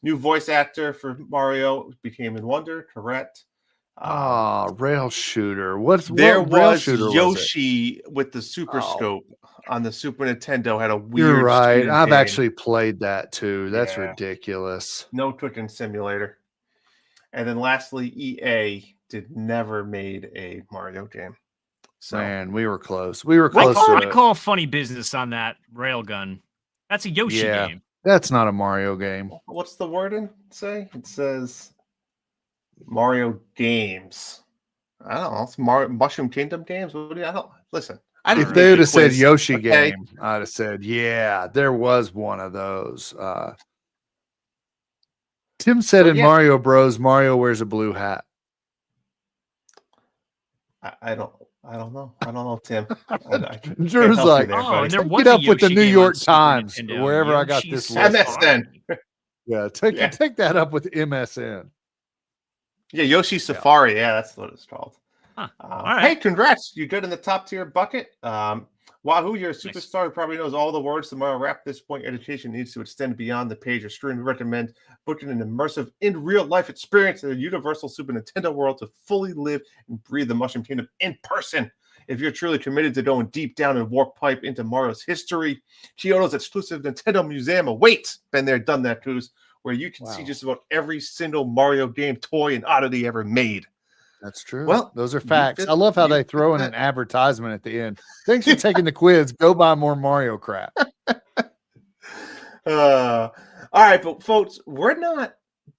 New voice actor for Mario became in Wonder, correct. Rail shooter. There was Yoshi with the Super Scope on the Super Nintendo. Had a weird. You're right. I've game. Actually played that too. That's ridiculous. No cooking simulator. And then lastly, EA never made a Mario game. So, man, we were close. We were close. I call funny business on that railgun. That's a Yoshi game. That's not a Mario game. What's the wording say? It says Mario games. I don't know. It's Mushroom Kingdom games. What do you? I don't listen. If they would have said Yoshi game, I'd have said, yeah, there was one of those. Tim said in Mario Bros, Mario wears a blue hat. I don't know. I don't know, Tim. Drew's like, get up with the New York Times, wherever I got this list. MSN. Yeah, take that up with MSN. Yeah, Yoshi Safari. Yeah, that's what it's called. Huh. All right. Hey, congrats. You good in the top tier bucket. Wahoo, you're a superstar who probably knows all the words to Mario rap. At this point, education needs to extend beyond the page or screen. We recommend booking an immersive, in real life experience in a universal Super Nintendo world to fully live and breathe the Mushroom Kingdom in person. If you're truly committed to going deep down and warp pipe into Mario's history, Kyoto's exclusive Nintendo Museum awaits. Been there, done that, Coos, where you can see just about every single Mario game, toy, and oddity ever made. That's true. Well, those are facts. I love how they throw in an advertisement at the end. Thanks for taking the quiz. Go buy more Mario crap. All right, but folks, we're not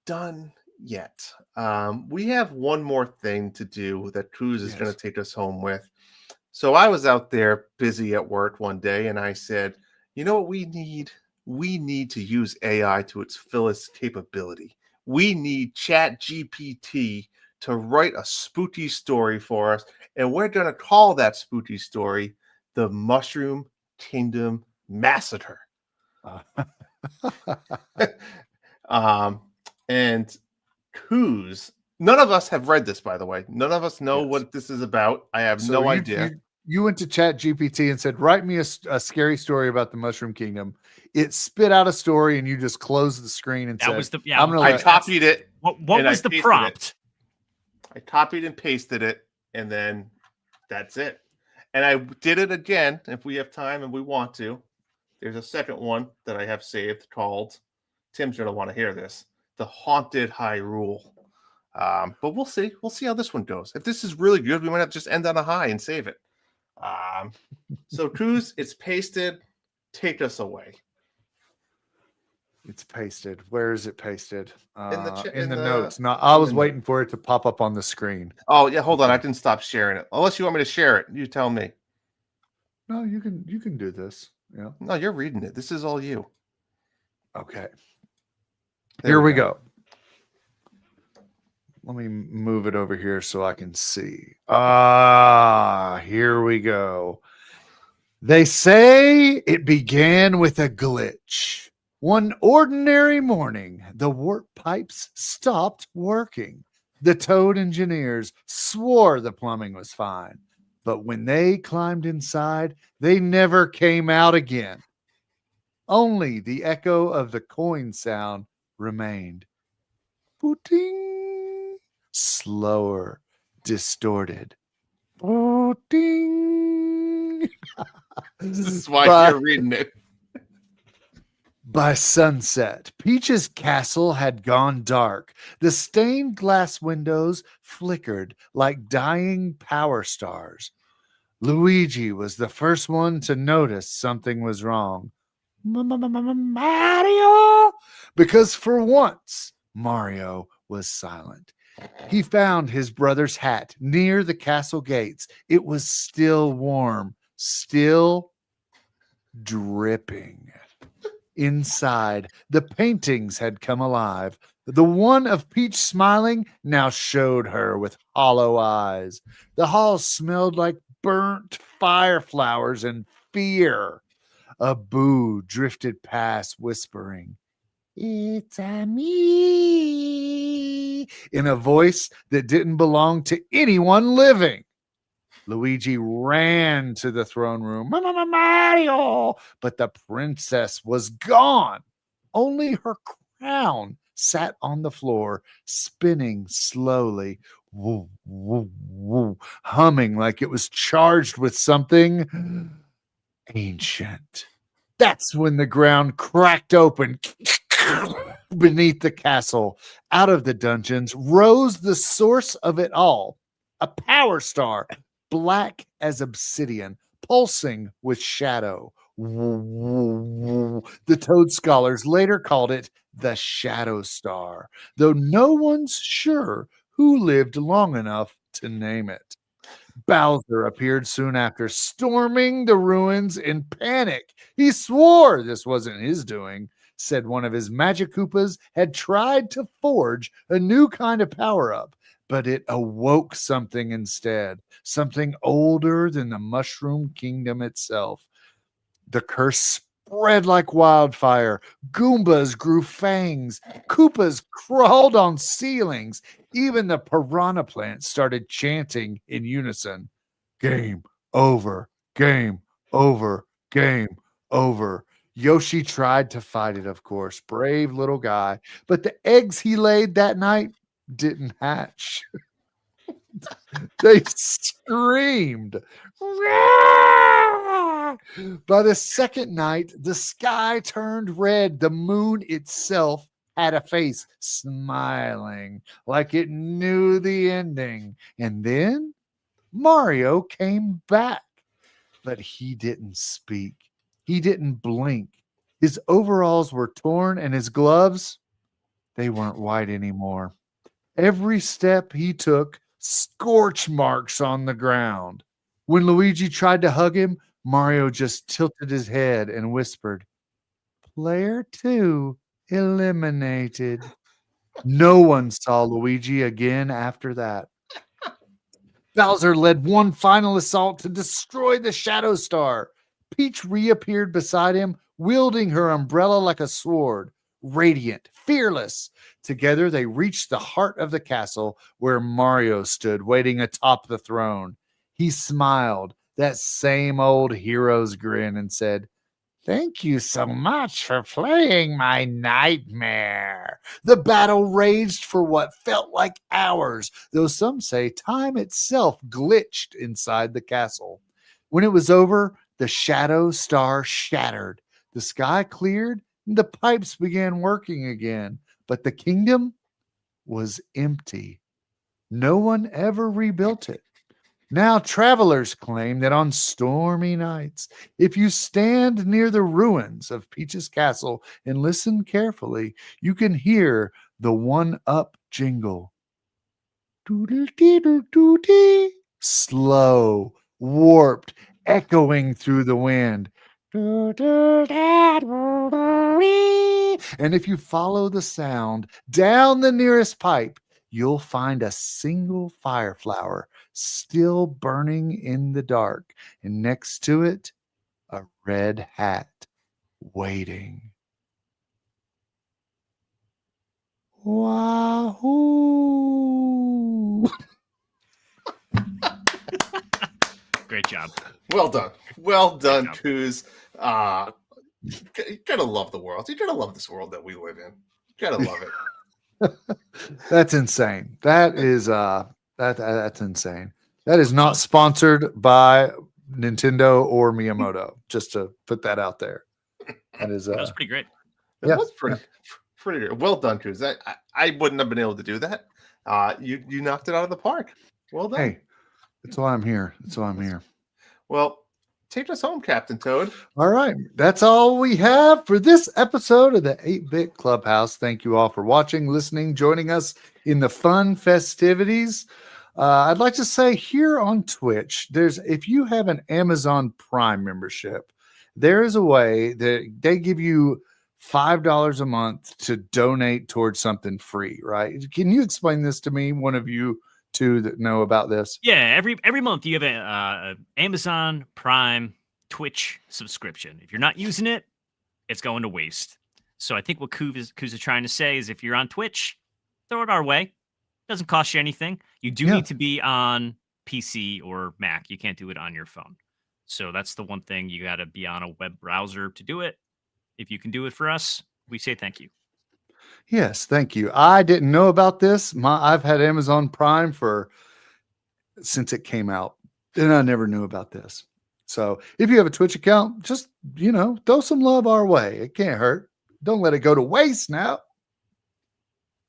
done yet. We have one more thing to do that Cruz is going to take us home with. So I was out there busy at work one day, and I said, you know what we need? We need to use AI to its fullest capability. We need ChatGPT to write a spooky story for us, and we're going to call that spooky story the Mushroom Kingdom Massacre. And Coos, none of us have read this, by the way. None of us know what this is about. I have no idea. You went to ChatGPT and said, write me a scary story about the Mushroom Kingdom. It spit out a story, and you just closed the screen and said, I copied it. What was the prompt? I copied and pasted it, and then that's it. And I did it again. If we have time and we want to, there's a second one that I have saved called, Tim's going to want to hear this, The Haunted Hyrule. But we'll see. We'll see how this one goes. If this is really good, we might have to just end on a high and save it. So, Cruz, it's pasted. Take us away. It's pasted. Where is it pasted? In the notes. No, I was waiting for it to pop up on the screen. Oh yeah, hold on. I didn't stop sharing it. Unless you want me to share it, you tell me. No, you can do this. Yeah. No, you're reading it. This is all you. Okay. Here we go. Let me move it over here so I can see. Here we go. They say it began with a glitch. One ordinary morning, the warp pipes stopped working. The Toad engineers swore the plumbing was fine, but when they climbed inside, they never came out again. Only the echo of the coin sound remained. Booting, slower, distorted. Booting. This is why you're reading it. By sunset, Peach's castle had gone dark. The stained glass windows flickered like dying power stars. Luigi was the first one to notice something was wrong. Mario! Because for once, Mario was silent. He found his brother's hat near the castle gates. It was still warm, still dripping. Inside, the paintings had come alive. The one of Peach smiling now showed her with hollow eyes. The hall smelled like burnt fire flowers and fear. A Boo drifted past, whispering, "It's a me," in a voice that didn't belong to anyone living. Luigi ran to the throne room. Mario! But the princess was gone. Only her crown sat on the floor, spinning slowly, woo, woo, woo, humming like it was charged with something ancient. That's when the ground cracked open beneath the castle. Out of the dungeons rose the source of it all, a power star, black as obsidian, pulsing with shadow. The Toad scholars later called it the Shadow Star, though no one's sure who lived long enough to name it. Bowser appeared soon after, storming the ruins in panic. He swore this wasn't his doing, said one of his Magic Koopas had tried to forge a new kind of power-up, but it awoke something instead, something older than the Mushroom Kingdom itself. The curse spread like wildfire. Goombas grew fangs. Koopas crawled on ceilings. Even the piranha plants started chanting in unison. Game over, game over, game over. Yoshi tried to fight it, of course. Brave little guy. But the eggs he laid that night didn't hatch. They screamed. By the second night, the sky turned red. The moon itself had a face, smiling like it knew the ending. And then Mario came back, but he didn't speak. He didn't blink. His overalls were torn and his gloves, they weren't white anymore. Every step he took, scorch marks on the ground. When Luigi tried to hug him, Mario just tilted his head and whispered, "Player 2 eliminated." No one saw Luigi again after that. Bowser led one final assault to destroy the Shadow Star. Peach reappeared beside him, wielding her umbrella like a sword, radiant, fearless. Together, they reached the heart of the castle where Mario stood, waiting atop the throne. He smiled, that same old hero's grin, and said, "Thank you so much for playing my nightmare." The battle raged for what felt like hours, though some say time itself glitched inside the castle. When it was over, the Shadow Star shattered. The sky cleared, and the pipes began working again. But the kingdom was empty. No one ever rebuilt it. Now travelers claim that on stormy nights, if you stand near the ruins of Peach's castle and listen carefully, you can hear the one-up jingle. Doodle-dee-doodle-dee. Slow, warped, echoing through the wind. And if you follow the sound down the nearest pipe, you'll find a single fire flower still burning in the dark, and next to it, a red hat waiting. Wahoo! Great job. Well done. Well done, Coos. You gotta love the world. You gotta love this world that we live in. You gotta love it. That's insane. That is that's insane. That is not sponsored by Nintendo or Miyamoto. Just to put that out there. That is that was pretty great. It was pretty great. Well done, Cruz. I wouldn't have been able to do that. You knocked it out of the park. Well done. Hey, that's why I'm here. Well, take us home, Captain Toad. All right. That's all we have for this episode of the 8-Bit Clubhouse. Thank you all for watching, listening, joining us in the fun festivities. I'd like to say here on Twitch, if you have an Amazon Prime membership, there is a way that they give you $5 a month to donate towards something free, right? Can you explain this to me, one of you two that know about this? Yeah, every month you have a Amazon Prime Twitch subscription. If you're not using it, it's going to waste. So I think what Kuz is trying to say is if you're on Twitch, throw it our way. Doesn't cost you anything. You do need to be on PC or Mac. You can't do it on your phone. So that's the one thing. You got to be on a web browser to do it. If you can do it for us, we say thank you. Yes, thank you. I didn't know about this. I've had Amazon Prime since it came out, and I never knew about this. So if you have a Twitch account, just, throw some love our way. It can't hurt. Don't let it go to waste now.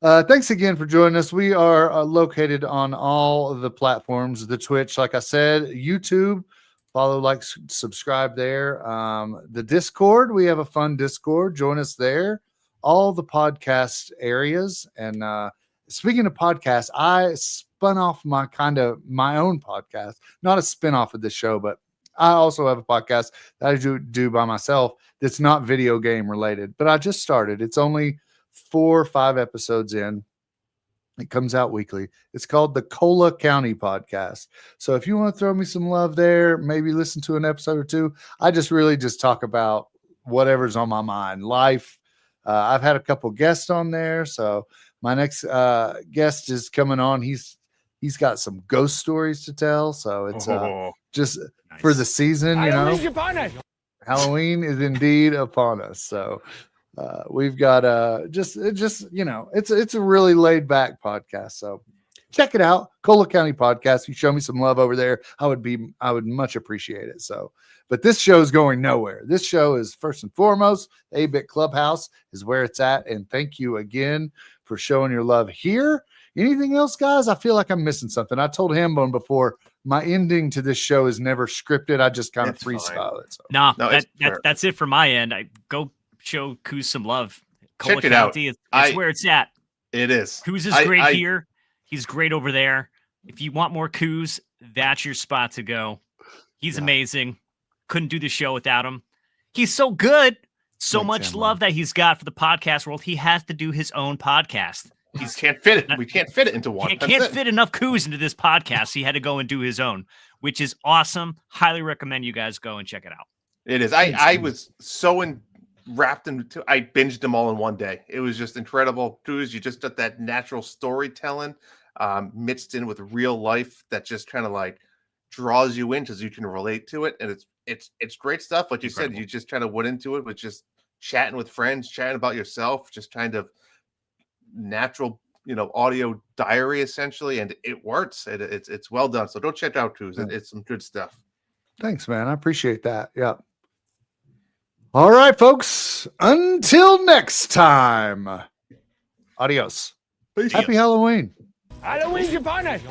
Thanks again for joining us. We are located on all the platforms, the Twitch, like I said, YouTube. Follow, like, subscribe there. The Discord, we have a fun Discord. Join us there. All the podcast areas. And speaking of podcasts, I spun off my own podcast, not a spinoff of this show, but I also have a podcast that I do by myself that's not video game related, but I just started. It's only 4 or 5 episodes in. It comes out weekly. It's called the Cola County Podcast. So if you want to throw me some love there, maybe listen to an episode or two. I just really just talk about whatever's on my mind, life. I've had a couple guests on there. So my next guest is coming on. He's got some ghost stories to tell. So it's just nice. For the season, Halloween is indeed upon us. So we've got just it's a really laid back podcast. So check it out, Cola County Podcast. You show me some love over there, I would much appreciate it. So, but this show is going nowhere. This show is first and foremost, 8-Bit Clubhouse is where it's at. And thank you again for showing your love here. Anything else, guys? I feel like I'm missing something. I told Hambone before, my ending to this show is never scripted. I just kind of freestyle it. So. No, that's it for my end. I go show Coos some love. Cola Check it County, out. It's where it's at. It is. Coos is great here. He's great over there. If you want more Coos, that's your spot to go. He's amazing. Couldn't do the show without him. He's so good. So much love that he's got for the podcast world. He has to do his own podcast. We can't fit it. We can't fit it into one. Can't fit enough Coos into this podcast. So he had to go and do his own, which is awesome. Highly recommend you guys go and check it out. It is. I was so wrapped into. I binged them all in one day. It was just incredible. Coos, you just got that natural storytelling mixed in with real life that just kind of like draws you in because you can relate to it, and it's great stuff. Like you said, you just kind of went into it with just chatting with friends, chatting about yourself, just kind of natural, audio diary essentially, and it works. It's well done. So go check out Coos. It's some good stuff. Thanks, man. I appreciate that. Yeah. All right, folks. Until next time. Adios. Peace. Happy Halloween. Halloween's upon us.